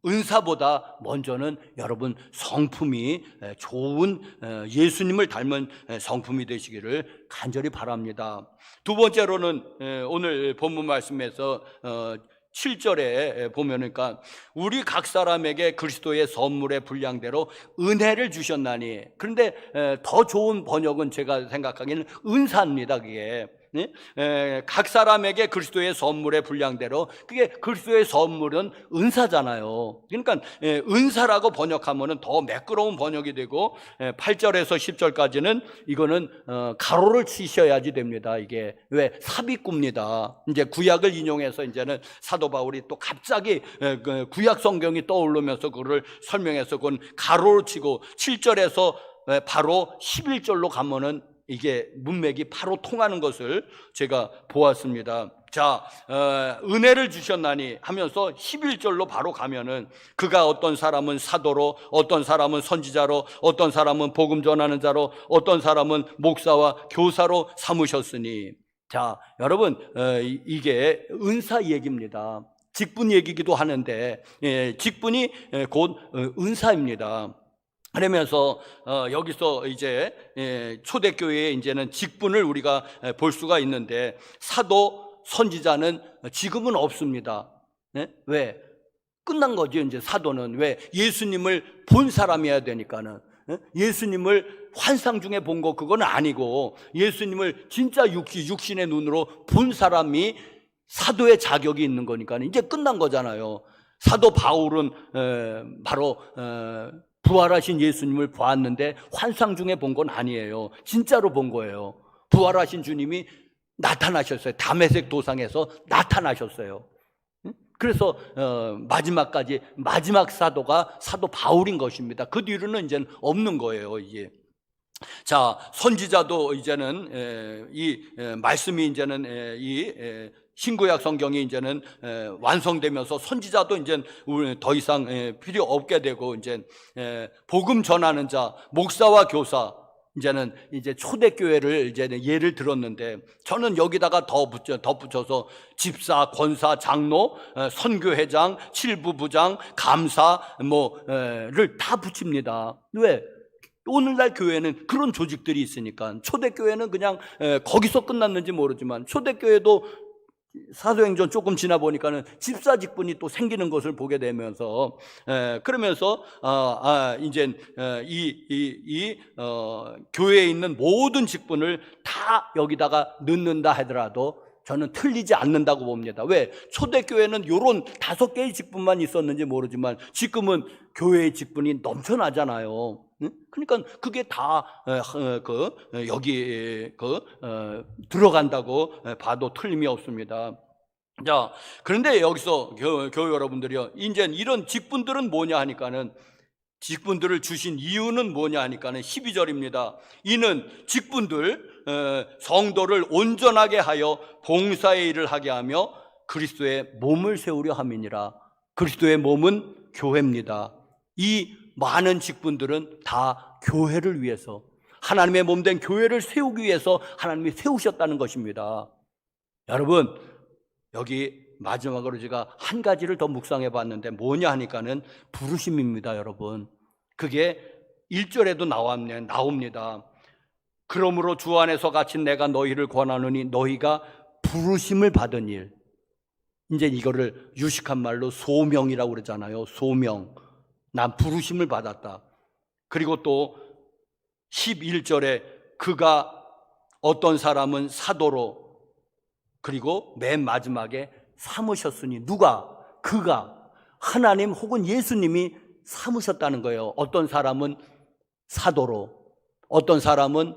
은사보다 먼저는 여러분 성품이 좋은 예수님을 닮은 성품이 되시기를 간절히 바랍니다. 두 번째로는 오늘 본문 말씀에서 7절에 보면은 우리 각 사람에게 그리스도의 선물의 분량대로 은혜를 주셨나니, 그런데 더 좋은 번역은 제가 생각하기에는 은사입니다. 그게 각 사람에게 그리스도의 선물의 분량대로, 그게 그리스도의 선물은 은사잖아요. 그러니까 은사라고 번역하면 더 매끄러운 번역이 되고, 8절에서 10절까지는 이거는 가로를 치셔야지 됩니다. 이게 왜 삽입구입니다. 이제 구약을 인용해서 이제는 사도 바울이 또 갑자기 구약 성경이 떠오르면서 그걸 설명해서 그건 가로를 치고, 7절에서 바로 11절로 가면은 이게 문맥이 바로 통하는 것을 제가 보았습니다. 자, 은혜를 주셨나니 하면서 11절로 바로 가면은 그가 어떤 사람은 사도로, 어떤 사람은 선지자로, 어떤 사람은 복음 전하는 자로, 어떤 사람은 목사와 교사로 삼으셨으니. 자, 여러분 이게 은사 얘기입니다. 직분 얘기기도 하는데 직분이 곧 은사입니다. 그러면서 여기서 이제 초대교회의 이제는 직분을 우리가 볼 수가 있는데, 사도, 선지자는 지금은 없습니다. 왜? 끝난 거죠. 이제 사도는 왜? 예수님을 본 사람이어야 되니까는. 예수님을 환상 중에 본 거 그건 아니고, 예수님을 진짜 육신의 눈으로 본 사람이 사도의 자격이 있는 거니까 이제 끝난 거잖아요. 사도 바울은 바로 부활하신 예수님을 보았는데 환상 중에 본 건 아니에요. 진짜로 본 거예요. 부활하신 주님이 나타나셨어요. 다메섹 도상에서 나타나셨어요. 그래서 마지막까지 마지막 사도가 사도 바울인 것입니다. 그 뒤로는 이제는 없는 거예요. 이게. 자, 선지자도 이제는 이 말씀이 이제는 이 신구약 성경이 이제는 완성되면서 선지자도 이제 더 이상 필요 없게 되고, 이제 복음 전하는 자, 목사와 교사, 이제는 이제 초대교회를 이제 예를 들었는데, 저는 여기다가 덧붙여서 집사, 권사, 장로, 선교회장, 칠부부장, 감사 를 다 붙입니다. 왜? 오늘날 교회는 그런 조직들이 있으니까. 초대교회는 그냥 거기서 끝났는지 모르지만 초대교회도 사도행전 조금 지나 보니까는 집사 직분이 또 생기는 것을 보게 되면서, 그러면서 이제 교회에 있는 모든 직분을 다 여기다가 넣는다 하더라도 저는 틀리지 않는다고 봅니다. 왜? 초대교회는 요런 5개의 직분만 있었는지 모르지만 지금은 교회의 직분이 넘쳐나잖아요. 그러니까 그게 다 여기 들어간다고 봐도 틀림이 없습니다. 자, 그런데 여기서 교회 여러분들이요, 이제 이런 직분들은 뭐냐 하니까는, 직분들을 주신 이유는 뭐냐 하니까는 12절입니다. 이는 직분들 성도를 온전하게 하여 봉사의 일을 하게 하며 그리스도의 몸을 세우려 함이니라. 그리스도의 몸은 교회입니다. 이 많은 직분들은 다 교회를 위해서, 하나님의 몸된 교회를 세우기 위해서 하나님이 세우셨다는 것입니다. 여러분, 여기 마지막으로 제가 한 가지를 더 묵상해 봤는데 뭐냐 하니까는 부르심입니다, 여러분. 그게 1절에도 나옵니다. 그러므로 주 안에서 갇힌 내가 너희를 권하노니 너희가 부르심을 받은 일. 이제 이거를 유식한 말로 소명이라고 그러잖아요. 소명. 난 부르심을 받았다. 그리고 또 11절에 그가 어떤 사람은 사도로, 그리고 맨 마지막에 삼으셨으니, 누가? 그가, 하나님 혹은 예수님이 삼으셨다는 거예요. 어떤 사람은 사도로, 어떤 사람은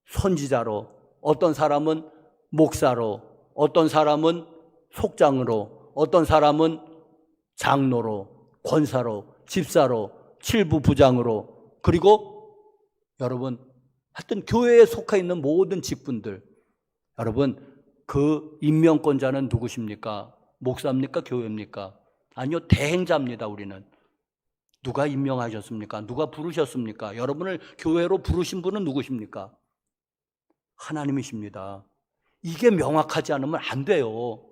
선지자로, 어떤 사람은 목사로, 어떤 사람은 속장으로, 어떤 사람은 장로로, 권사로, 집사로, 칠부 부장으로, 그리고 여러분 하여튼 교회에 속해 있는 모든 직분들, 여러분 그 임명권자는 누구십니까? 목사입니까? 교회입니까? 아니요, 대행자입니다. 우리는 누가 임명하셨습니까? 누가 부르셨습니까? 여러분을 교회로 부르신 분은 누구십니까? 하나님이십니다. 이게 명확하지 않으면 안 돼요.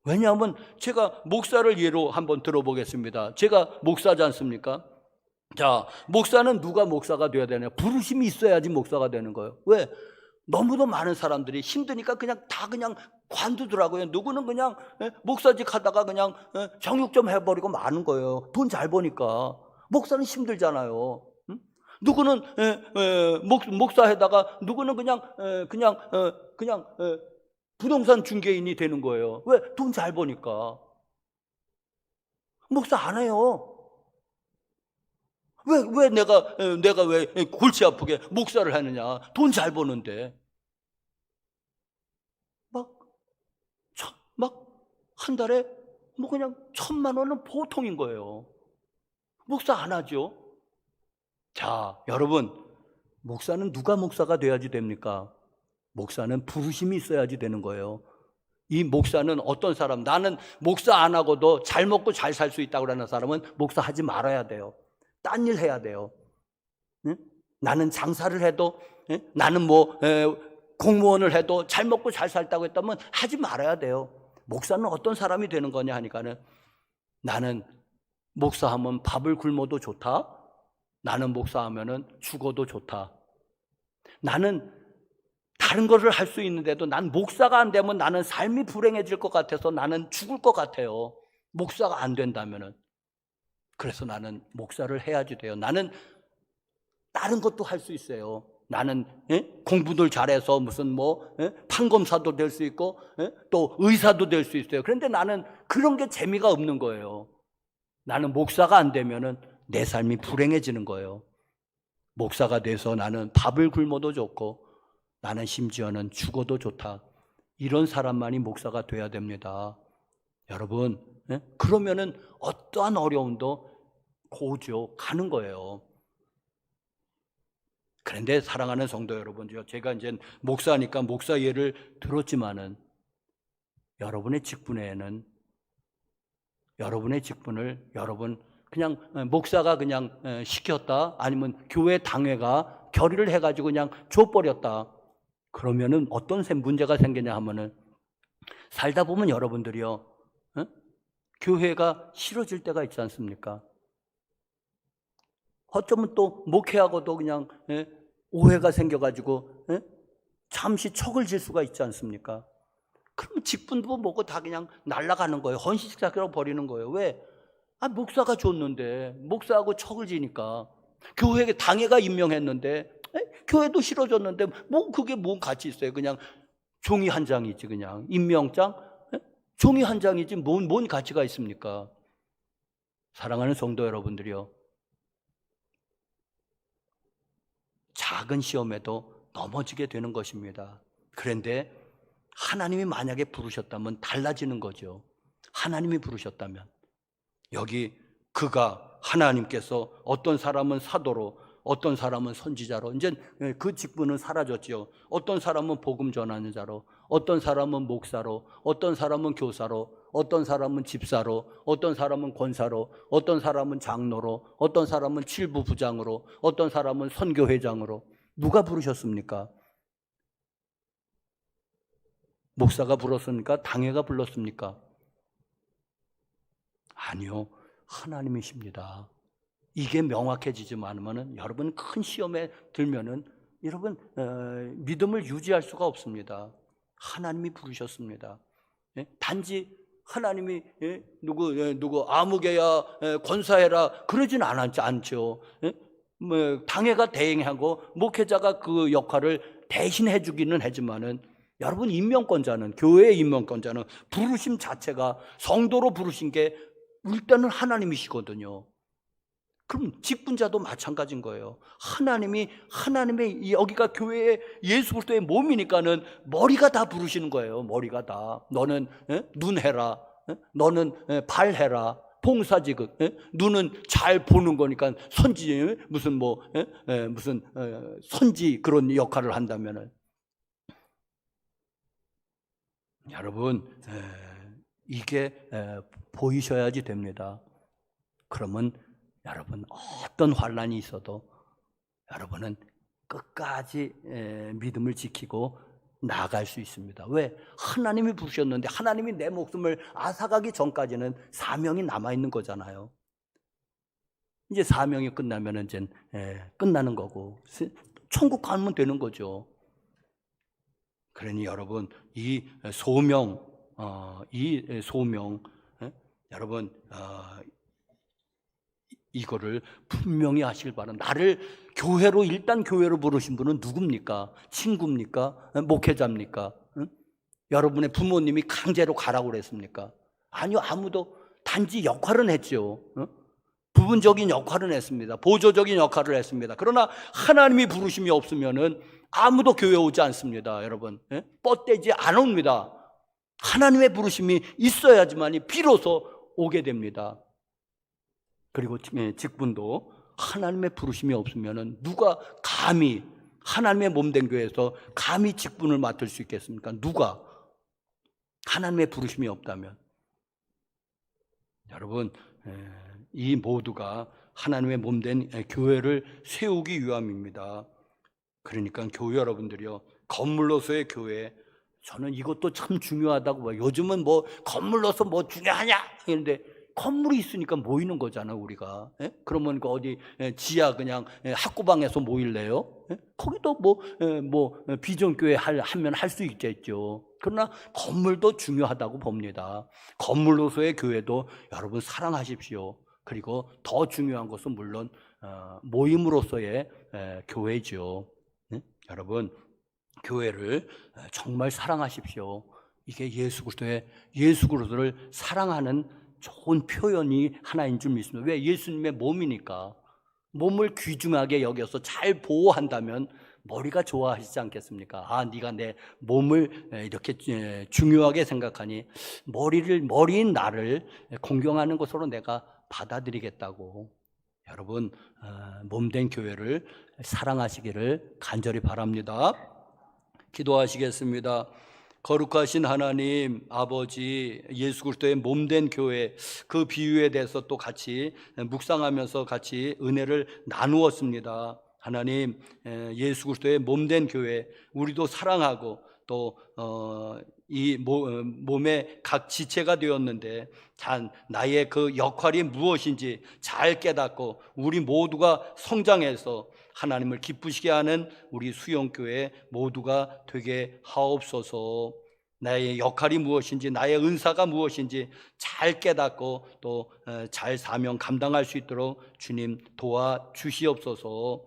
왜냐하면 제가 목사를 예로 한번 들어보겠습니다. 제가 목사지 않습니까? 자, 목사는 누가 목사가 되어야 되냐? 부르심이 있어야지 목사가 되는 거예요. 왜? 너무도 많은 사람들이 힘드니까 그냥 관두더라고요. 누구는 그냥 목사직 하다가 그냥 정육 좀 해버리고 마는 거예요. 돈 잘 버니까. 목사는 힘들잖아요. 누구는 목사하다가 누구는 그냥 부동산 중개인이 되는 거예요. 왜? 돈 잘 버니까. 목사 안 해요. 왜 내가 왜 골치 아프게 목사를 하느냐? 돈 잘 버는데. 한 달에 그냥 1,000만 원은 보통인 거예요. 목사 안 하죠? 자, 여러분, 목사는 누가 목사가 돼야지 됩니까? 목사는 부르심이 있어야지 되는 거예요. 이 목사는 어떤 사람, 나는 목사 안 하고도 잘 먹고 잘 살 수 있다고 하는 사람은 목사 하지 말아야 돼요. 딴 일 해야 돼요. 응? 나는 장사를 해도, 나는 공무원을 해도 잘 먹고 잘 살다고 했다면 하지 말아야 돼요. 목사는 어떤 사람이 되는 거냐 하니까는, 나는 목사하면 밥을 굶어도 좋다. 나는 목사하면은 죽어도 좋다. 나는 다른 것을 할 수 있는데도 난 목사가 안 되면 나는 삶이 불행해질 것 같아서 나는 죽을 것 같아요. 목사가 안 된다면은. 그래서 나는 목사를 해야지 돼요. 나는 다른 것도 할 수 있어요. 나는 공부를 잘해서 무슨 판검사도 될 수 있고 또 의사도 될 수 있어요. 그런데 나는 그런 게 재미가 없는 거예요. 나는 목사가 안 되면은 내 삶이 불행해지는 거예요. 목사가 돼서 나는 밥을 굶어도 좋고 나는 심지어는 죽어도 좋다. 이런 사람만이 목사가 돼야 됩니다. 여러분, 그러면은 어떠한 어려움도 고죠 가는 거예요. 그런데 사랑하는 성도 여러분, 제가 이제 목사니까 목사 예를 들었지만은 여러분의 직분에는 여러분의 직분을 여러분 그냥 목사가 그냥 시켰다, 아니면 교회 당회가 결의를 해가지고 그냥 줘버렸다. 그러면은 어떤 문제가 생기냐 하면은 살다 보면 여러분들이요, 교회가 싫어질 때가 있지 않습니까? 어쩌면 또 목회하고도 그냥 오해가 생겨가지고 잠시 척을 질 수가 있지 않습니까? 그러면 직분도 뭐고 다 그냥 날아가는 거예요. 헌신식사라고 버리는 거예요. 왜? 목사가 줬는데, 목사하고 척을 지니까. 교회에 당회가 임명했는데, 교회도 싫어졌는데, 그게 뭔 가치 있어요? 그냥 종이 한 장이지, 그냥. 임명장? 종이 한 장이지, 뭔 가치가 있습니까? 사랑하는 성도 여러분들이요. 작은 시험에도 넘어지게 되는 것입니다. 그런데 하나님이 만약에 부르셨다면 달라지는 거죠. 하나님이 부르셨다면. 여기 하나님께서 어떤 사람은 사도로, 어떤 사람은 선지자로, 이제 그 직분은 사라졌죠. 어떤 사람은 복음 전하는 자로, 어떤 사람은 목사로, 어떤 사람은 교사로, 어떤 사람은 집사로, 어떤 사람은 권사로, 어떤 사람은 장로로, 어떤 사람은 칠부 부장으로, 어떤 사람은 선교회장으로. 누가 부르셨습니까? 목사가 불렀습니까? 당회가 불렀습니까? 아니요, 하나님이십니다. 이게 명확해지지 않으면 여러분 큰 시험에 들면은 여러분 믿음을 유지할 수가 없습니다. 하나님이 부르셨습니다. 단지 하나님이 누구 아무개야 권사해라 그러진 않죠. 당회가 대행하고 목회자가 그 역할을 대신해 주기는 하지만은 여러분 임명권자는, 교회의 임명권자는 부르심 자체가 성도로 부르신 게 일단은 하나님이시거든요. 그럼 직분자도 마찬가지인 거예요. 하나님의 여기가 교회의 예수 그리스도의 몸이니까는 머리가 다 부르시는 거예요. 머리가 다. 너는 눈 해라. 너는 발 해라. 봉사지극. 눈은 잘 보는 거니까 선지 무슨 선지 그런 역할을 한다면은 여러분 이게 보이셔야지 됩니다. 그러면 여러분 어떤 환난이 있어도 여러분은 끝까지 믿음을 지키고 나아갈 수 있습니다. 왜? 하나님이 부르셨는데 하나님이 내 목숨을 앗아가기 전까지는 사명이 남아있는 거잖아요. 이제 사명이 끝나면 이제 끝나는 거고 천국 가면 되는 거죠. 그러니 여러분 이 소명 여러분 이거를 분명히 하시길 바랍니다. 나를 일단 교회로 부르신 분은 누굽니까? 친구입니까? 목회자입니까? 응? 여러분의 부모님이 강제로 가라고 그랬습니까? 아니요, 아무도. 단지 역할은 했죠. 응? 부분적인 역할은 했습니다. 보조적인 역할을 했습니다. 그러나 하나님이 부르심이 없으면은 아무도 교회 오지 않습니다. 여러분 뻗대지 안 옵니다. 하나님의 부르심이 있어야지만이 비로소 오게 됩니다. 그리고 직분도 하나님의 부르심이 없으면 누가 감히 하나님의 몸된 교회에서 감히 직분을 맡을 수 있겠습니까? 누가? 하나님의 부르심이 없다면. 여러분 이 모두가 하나님의 몸된 교회를 세우기 위함입니다. 그러니까 교회 여러분들이요, 건물로서의 교회, 저는 이것도 참 중요하다고 봐요. 요즘은 건물로서 중요하냐 이런데 건물이 있으니까 모이는 거잖아 우리가. 그러면 어디 지하 그냥 학구방에서 모일래요? 거기도 비전교회 하면 할 수 있겠죠. 그러나 건물도 중요하다고 봅니다. 건물로서의 교회도 여러분 사랑하십시오. 그리고 더 중요한 것은 물론 모임으로서의 교회죠. 여러분 교회를 정말 사랑하십시오. 이게 예수 그리스도를 사랑하는 좋은 표현이 하나인 줄 믿습니다. 왜? 예수님의 몸이니까. 몸을 귀중하게 여겨서 잘 보호한다면 머리가 좋아하시지 않겠습니까? 네가 내 몸을 이렇게 중요하게 생각하니 머리인 나를 공경하는 것으로 내가 받아들이겠다고. 여러분 몸된 교회를 사랑하시기를 간절히 바랍니다. 기도하시겠습니다. 거룩하신 하나님 아버지, 예수 그리스도의 몸된 교회, 그 비유에 대해서 또 같이 묵상하면서 같이 은혜를 나누었습니다. 하나님, 예수 그리스도의 몸된 교회, 우리도 사랑하고 또 이 몸의 각 지체가 되었는데 나의 그 역할이 무엇인지 잘 깨닫고 우리 모두가 성장해서 하나님을 기쁘시게 하는 우리 수영교회 모두가 되게 하옵소서. 나의 역할이 무엇인지, 나의 은사가 무엇인지 잘 깨닫고 또 잘 사명 감당할 수 있도록 주님 도와주시옵소서.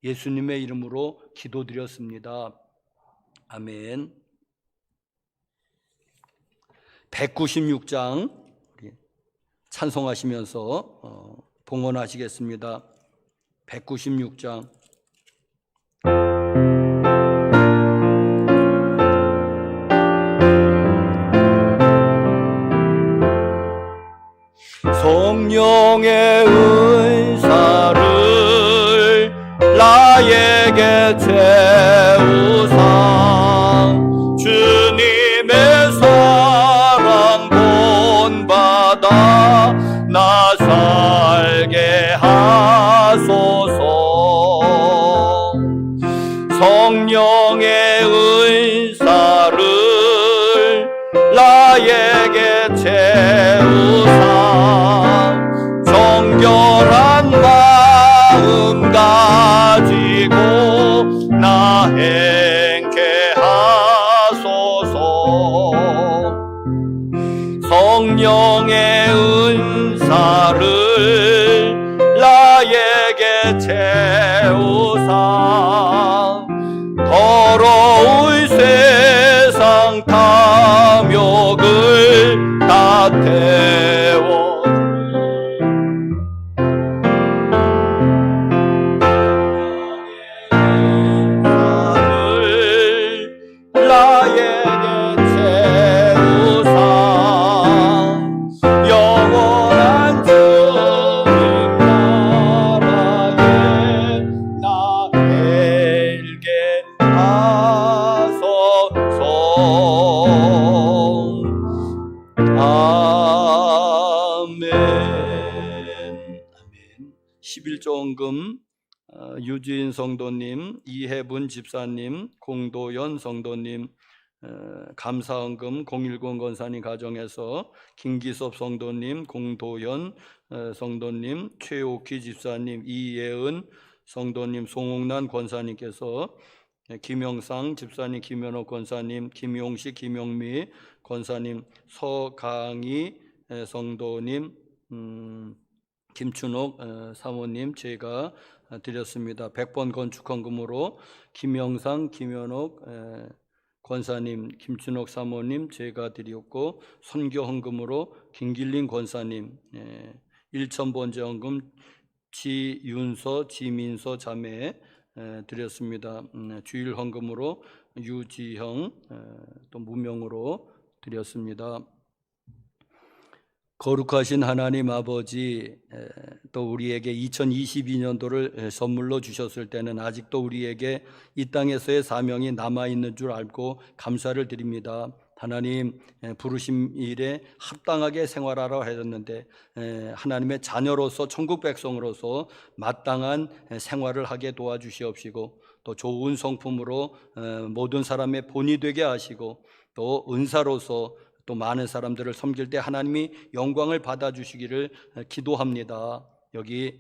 예수님의 이름으로 기도드렸습니다. 아멘. 196장 우리 찬송하시면서 봉헌하시겠습니다. 196장. 성령의 은사를 나에게 채우사 주님의 사랑 본받아 나 살게 하소서. 성령의 은사를 나에게 채우사 정결한 마음 가지고 나 행케 하소서. 성령의 은사를 나에게 채우사 더러운 세상 탐욕을 다 태워 나에게 채우사 영원한 주님 나라에 나 살게 하소서. 아멘. 아멘. 11조원금 유지인 성도님, 이혜분 집사님, 공도연 성도님, 감사헌금 010 권사님 가정에서 김기섭 성도님, 공도연 성도님, 최옥희 집사님, 이예은 성도님, 송옥란 권사님께서 김영상 집사님, 김현옥 권사님, 김용식, 김용미 권사님, 서강희 성도님, 김춘옥 사모님 제가 드렸습니다. 100번 건축헌금으로 김영상, 김현옥 권사님, 김춘옥 사모님 제가 드렸고, 선교헌금으로 김길린 권사님, 1000번째 헌금 지윤서, 지민서 자매 드렸습니다. 주일 헌금으로 유지형 또 무명으로 드렸습니다. 거룩하신 하나님 아버지, 또 우리에게 2022년도를 선물로 주셨을 때는 아직도 우리에게 이 땅에서의 사명이 남아있는 줄 알고 감사를 드립니다. 하나님, 부르심 일에 합당하게 생활하라 하셨는데 하나님의 자녀로서 천국 백성으로서 마땅한 생활을 하게 도와주시옵시고, 또 좋은 성품으로 모든 사람의 본이 되게 하시고, 또 은사로서 또 많은 사람들을 섬길 때 하나님이 영광을 받아주시기를 기도합니다. 여기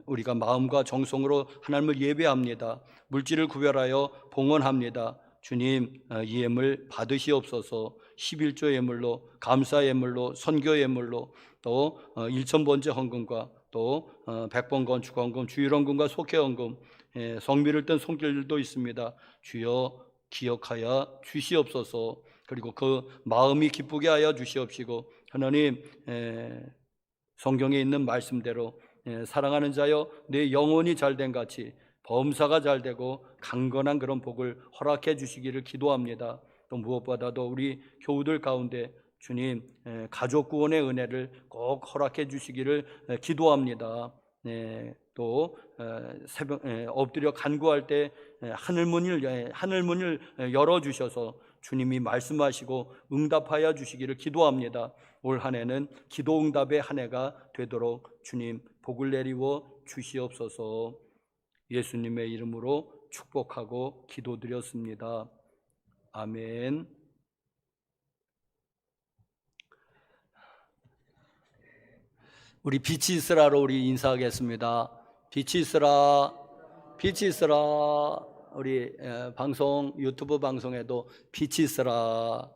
우리가 마음과 정성으로 하나님을 예배합니다. 물질을 구별하여 봉헌합니다. 주님, 이 예물 받으시옵소서. 11조 예물로, 감사 예물로, 선교 예물로, 또 1000번째 헌금과 또 100번 건축 헌금, 주일 헌금과 속회 헌금, 성미를 뜬 손길도 있습니다. 주여 기억하여 주시옵소서. 그리고 그 마음이 기쁘게 하여 주시옵시고, 하나님, 성경에 있는 말씀대로 사랑하는 자여 내 영혼이 잘된 같이 범사가 잘되고 강건한 그런 복을 허락해 주시기를 기도합니다. 또 무엇보다도 우리 교우들 가운데 주님 가족 구원의 은혜를 꼭 허락해 주시기를 기도합니다. 또 새벽 엎드려 간구할 때 하늘문을 열어주셔서 주님이 말씀하시고 응답하여 주시기를 기도합니다. 올 한 해는 기도 응답의 한 해가 되도록 주님 복을 내리워 주시옵소서. 예수님의 이름으로 축복하고 기도드렸습니다. 아멘. 우리 빛이 있으라로 우리 인사하겠습니다. 빛이 있으라, 빛이 있으라. 우리 방송 유튜브 방송에도 빛이 있으라.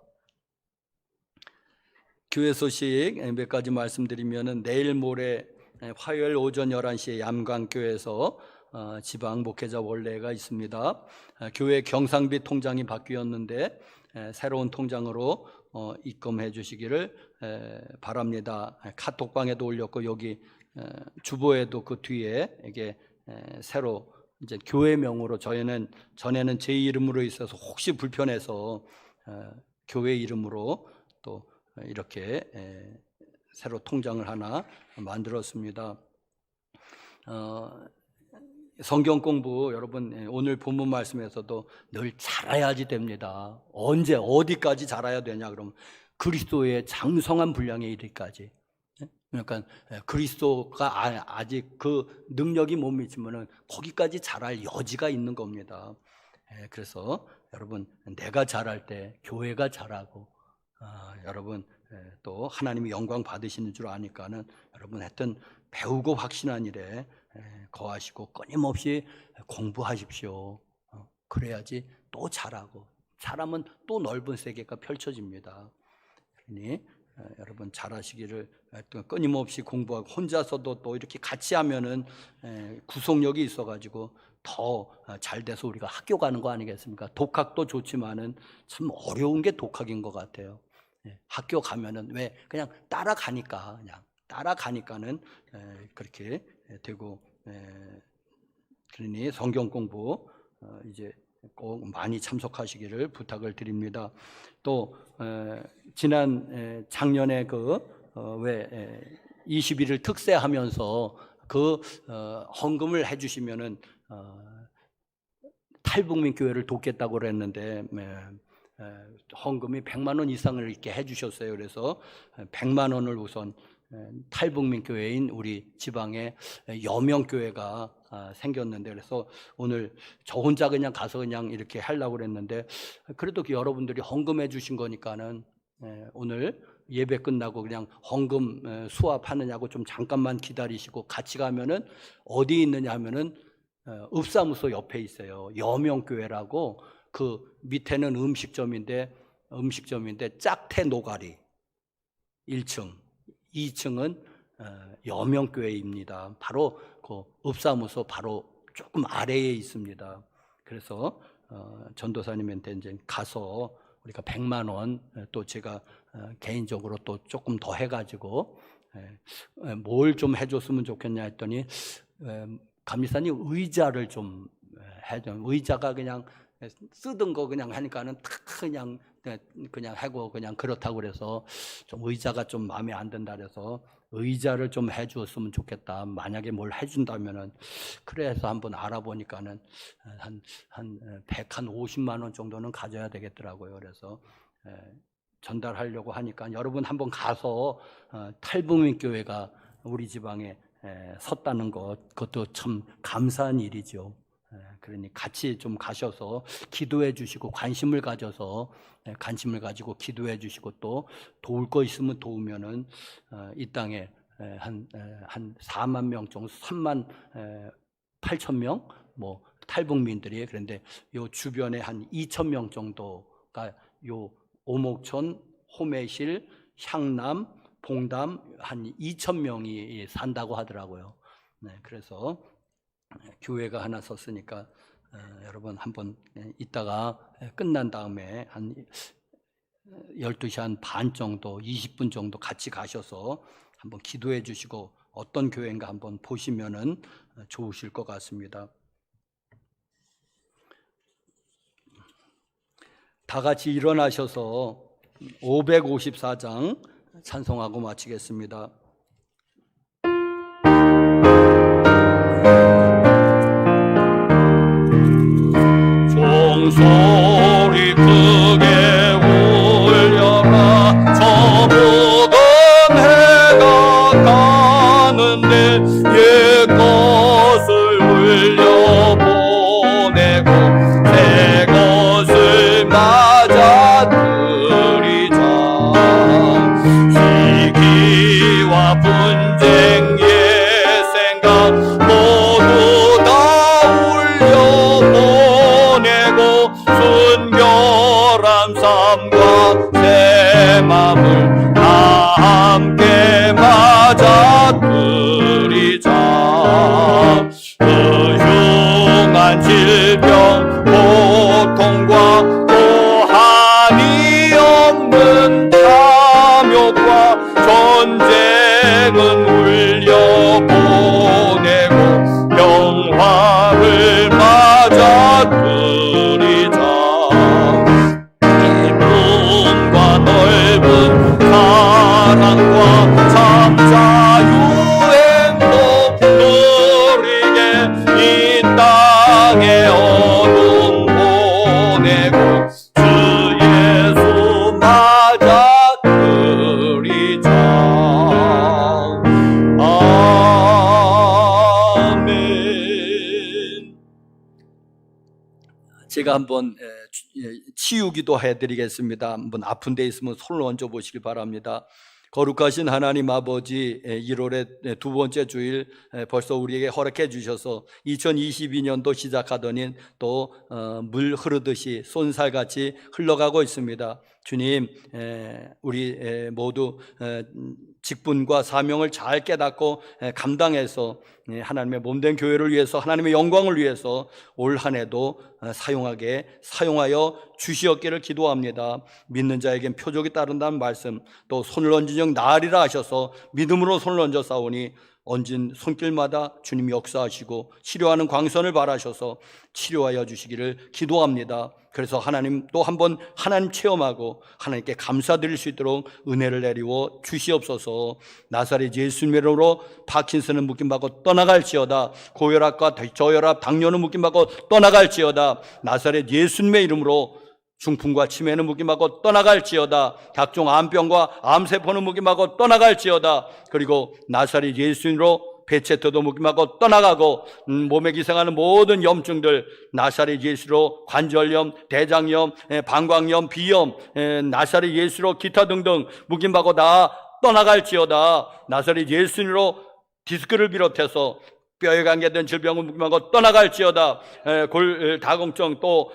교회 소식 몇 가지 말씀드리면은 내일 모레 화요일 오전 11시에 ям광교회에서 지방 목회자 원례가 있습니다. 교회 경상비 통장이 바뀌었는데 새로운 통장으로 입금해 주시기를 바랍니다. 카톡방에도 올렸고 여기 주보에도 그 뒤에 이게 새로 이제 교회명으로 전에는 제 이름으로 있어서 혹시 불편해서 교회 이름으로 또 이렇게 새로 통장을 하나 만들었습니다. 성경 공부 여러분 오늘 본문 말씀에서도 늘 잘해야지 됩니다. 언제 어디까지 잘해야 되냐 그러면 그리스도의 장성한 분량에 이르기까지. 그러니까 그리스도가 아직 그 능력이 못 미치면은 거기까지 잘할 여지가 있는 겁니다. 그래서 여러분 내가 잘할 때 교회가 잘하고 여러분 또 하나님이 영광 받으시는 줄 아니까는 여러분 하여튼 배우고 확신한 일에 거하시고 끊임없이 공부하십시오. 그래야지 또 잘하고 잘하면 또 넓은 세계가 펼쳐집니다. 그러니 여러분 잘하시기를 끊임없이 공부하고 혼자서도 또 이렇게 같이 하면은 구속력이 있어가지고 더 잘 돼서 우리가 학교 가는 거 아니겠습니까? 독학도 좋지만은 참 어려운 게 독학인 것 같아요. 학교 가면은 왜 그냥 따라가니까는 그렇게 되고 그러니 성경 공부 이제 꼭 많이 참석하시기를 부탁을 드립니다. 또 지난 작년에 왜 21일 특세하면서 헌금을 해주시면은 탈북민 교회를 돕겠다고 그랬는데 헌금이 100만 원 이상을 이렇게 해주셨어요. 그래서 100만 원을 우선 탈북민 교회인 우리 지방에 여명 교회가 생겼는데 그래서 오늘 저 혼자 그냥 가서 그냥 이렇게 하려고 그랬는데 그래도 여러분들이 헌금해 주신 거니까는 오늘 예배 끝나고 그냥 헌금 수합하느냐고 좀 잠깐만 기다리시고 같이 가면은 어디 있느냐 하면은 읍사무소 옆에 있어요. 여명교회라고 그 밑에는 음식점인데 짝태 노가리 1층 2층은 여명교회입니다. 바로 그 읍사무소 바로 조금 아래에 있습니다. 그래서 전도사님한테 이제 가서 우리가 100만 원 또 제가 개인적으로 또 조금 더 해가지고 뭘 좀 해줬으면 좋겠냐 했더니 감리사님 의자를 좀 해줘. 의자가 그냥 쓰던 거 그냥 하니까는 탁 그냥 하고 그냥 그렇다고 그래서 좀 의자가 좀 마음에 안 든다 그래서 의자를 좀 해주었으면 좋겠다. 만약에 뭘 해준다면은 그래서 한번 알아보니까는 한 150만 원 정도는 가져야 되겠더라고요. 그래서 전달하려고 하니까 여러분 한번 가서 탈북민 교회가 우리 지방에 섰다는 그것도 참 감사한 일이죠. 그러니 같이 좀 가셔서 기도해 주시고 관심을 가져서 관심을 가지고 기도해 주시고 또 도울 거 있으면 도우면은 이 땅에 한 4만 명 정도 3만 8천 명 뭐 탈북민들이 그런데 요 주변에 한 2천 명 정도가 요 오목천, 호매실, 향남, 봉담 한 2천 명이 산다고 하더라고요. 그래서 교회가 하나 섰으니까 여러분 한번 이따가 끝난 다음에 한 12시 한 반 정도 20분 정도 같이 가셔서 한번 기도해 주시고 어떤 교회인가 한번 보시면은 좋으실 것 같습니다. 다 같이 일어나셔서 554장 찬송하고 마치겠습니다. 종소리 크게 울려라 저 묻은 해가 가는데 옛것을 흘려보내고 새 것을 맞아들이자 시기와 분쟁 옛생각 모두 다 울려보내고 순결한 삶과 새 맘을 다 함께 맞아들이자. 그 흉한 질병 고통과 또 한이 없는 탐욕과 전쟁은 울려보내고 영화를 맞아들이자. 기쁨과 넓은 사랑과 참 자유행복 누리게 이 땅에 어둠 보내고 주 예수 맞아들이자. 아멘. 제가 한번 치유기도 해드리겠습니다. 한번 아픈 데 있으면 손을 얹어 보시기 바랍니다. 거룩하신 하나님 아버지, 1월의 두 번째 주일 벌써 우리에게 허락해 주셔서 2022년도 시작하더니 또 물 흐르듯이 쏜살같이 흘러가고 있습니다. 주님, 우리 모두 직분과 사명을 잘 깨닫고 감당해서 하나님의 몸된 교회를 위해서, 하나님의 영광을 위해서 올 한 해도 사용하여 주시옵기를 기도합니다. 믿는 자에겐 표적이 따른다는 말씀, 또 손을 얹은 적 나으리라 하셔서 믿음으로 손을 얹어 싸우니 얹은 손길마다 주님이 역사하시고 치료하는 광선을 바라셔서 치료하여 주시기를 기도합니다. 그래서 하나님 또 한번 하나님 체험하고 하나님께 감사드릴 수 있도록 은혜를 내리워 주시옵소서. 나사렛 예수님 이름으로 파킨슨은 묶임받고 떠나갈지어다. 고혈압과 저혈압, 당뇨는 묶임받고 떠나갈지어다. 나사렛 예수님의 이름으로 중풍과 치매는 묶임받고 떠나갈지어다. 각종 암병과 암세포는 묶임받고 떠나갈지어다. 그리고 나사렛 예수님으로 배체토도 묶임받고 떠나가고 몸에 기생하는 모든 염증들 나사렛 예수로 관절염, 대장염, 방광염, 비염, 나사렛 예수로 기타 등등 묶임받고 다 떠나갈지어다. 나사렛 예수님으로 디스크를 비롯해서 뼈에 관계된 질병을 묶임하고 떠나갈지어다. 다공증 또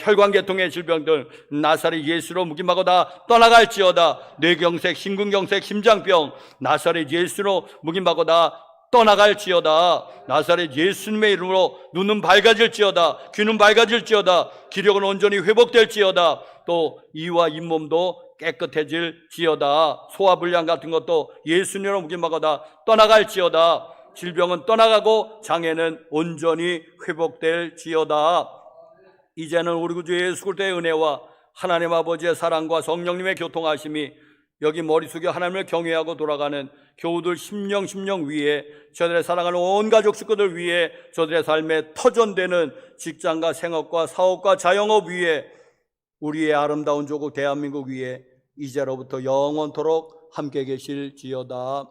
혈관계통의 질병들 나사렛 예수로 묶임하고 다 떠나갈지어다. 뇌경색, 심근경색, 심장병 나사렛 예수로 묶임하고 다 떠나갈지어다. 나사렛 예수님의 이름으로 눈은 밝아질지어다. 귀는 밝아질지어다. 기력은 온전히 회복될지어다. 또 이와 잇몸도 깨끗해질지어다. 소화불량 같은 것도 예수님으로 묶임하고 다 떠나갈지어다. 질병은 떠나가고 장애는 온전히 회복될지어다. 이제는 우리 구주 예수 그리스도의 은혜와 하나님 아버지의 사랑과 성령님의 교통하심이 여기 머리 숙여 하나님을 경외하고 돌아가는 교우들 심령 위에, 저들의 사랑하는 온 가족 식구들 위에, 저들의 삶에 터전되는 직장과 생업과 사업과 자영업 위에, 우리의 아름다운 조국 대한민국 위에 이제로부터 영원토록 함께 계실지어다.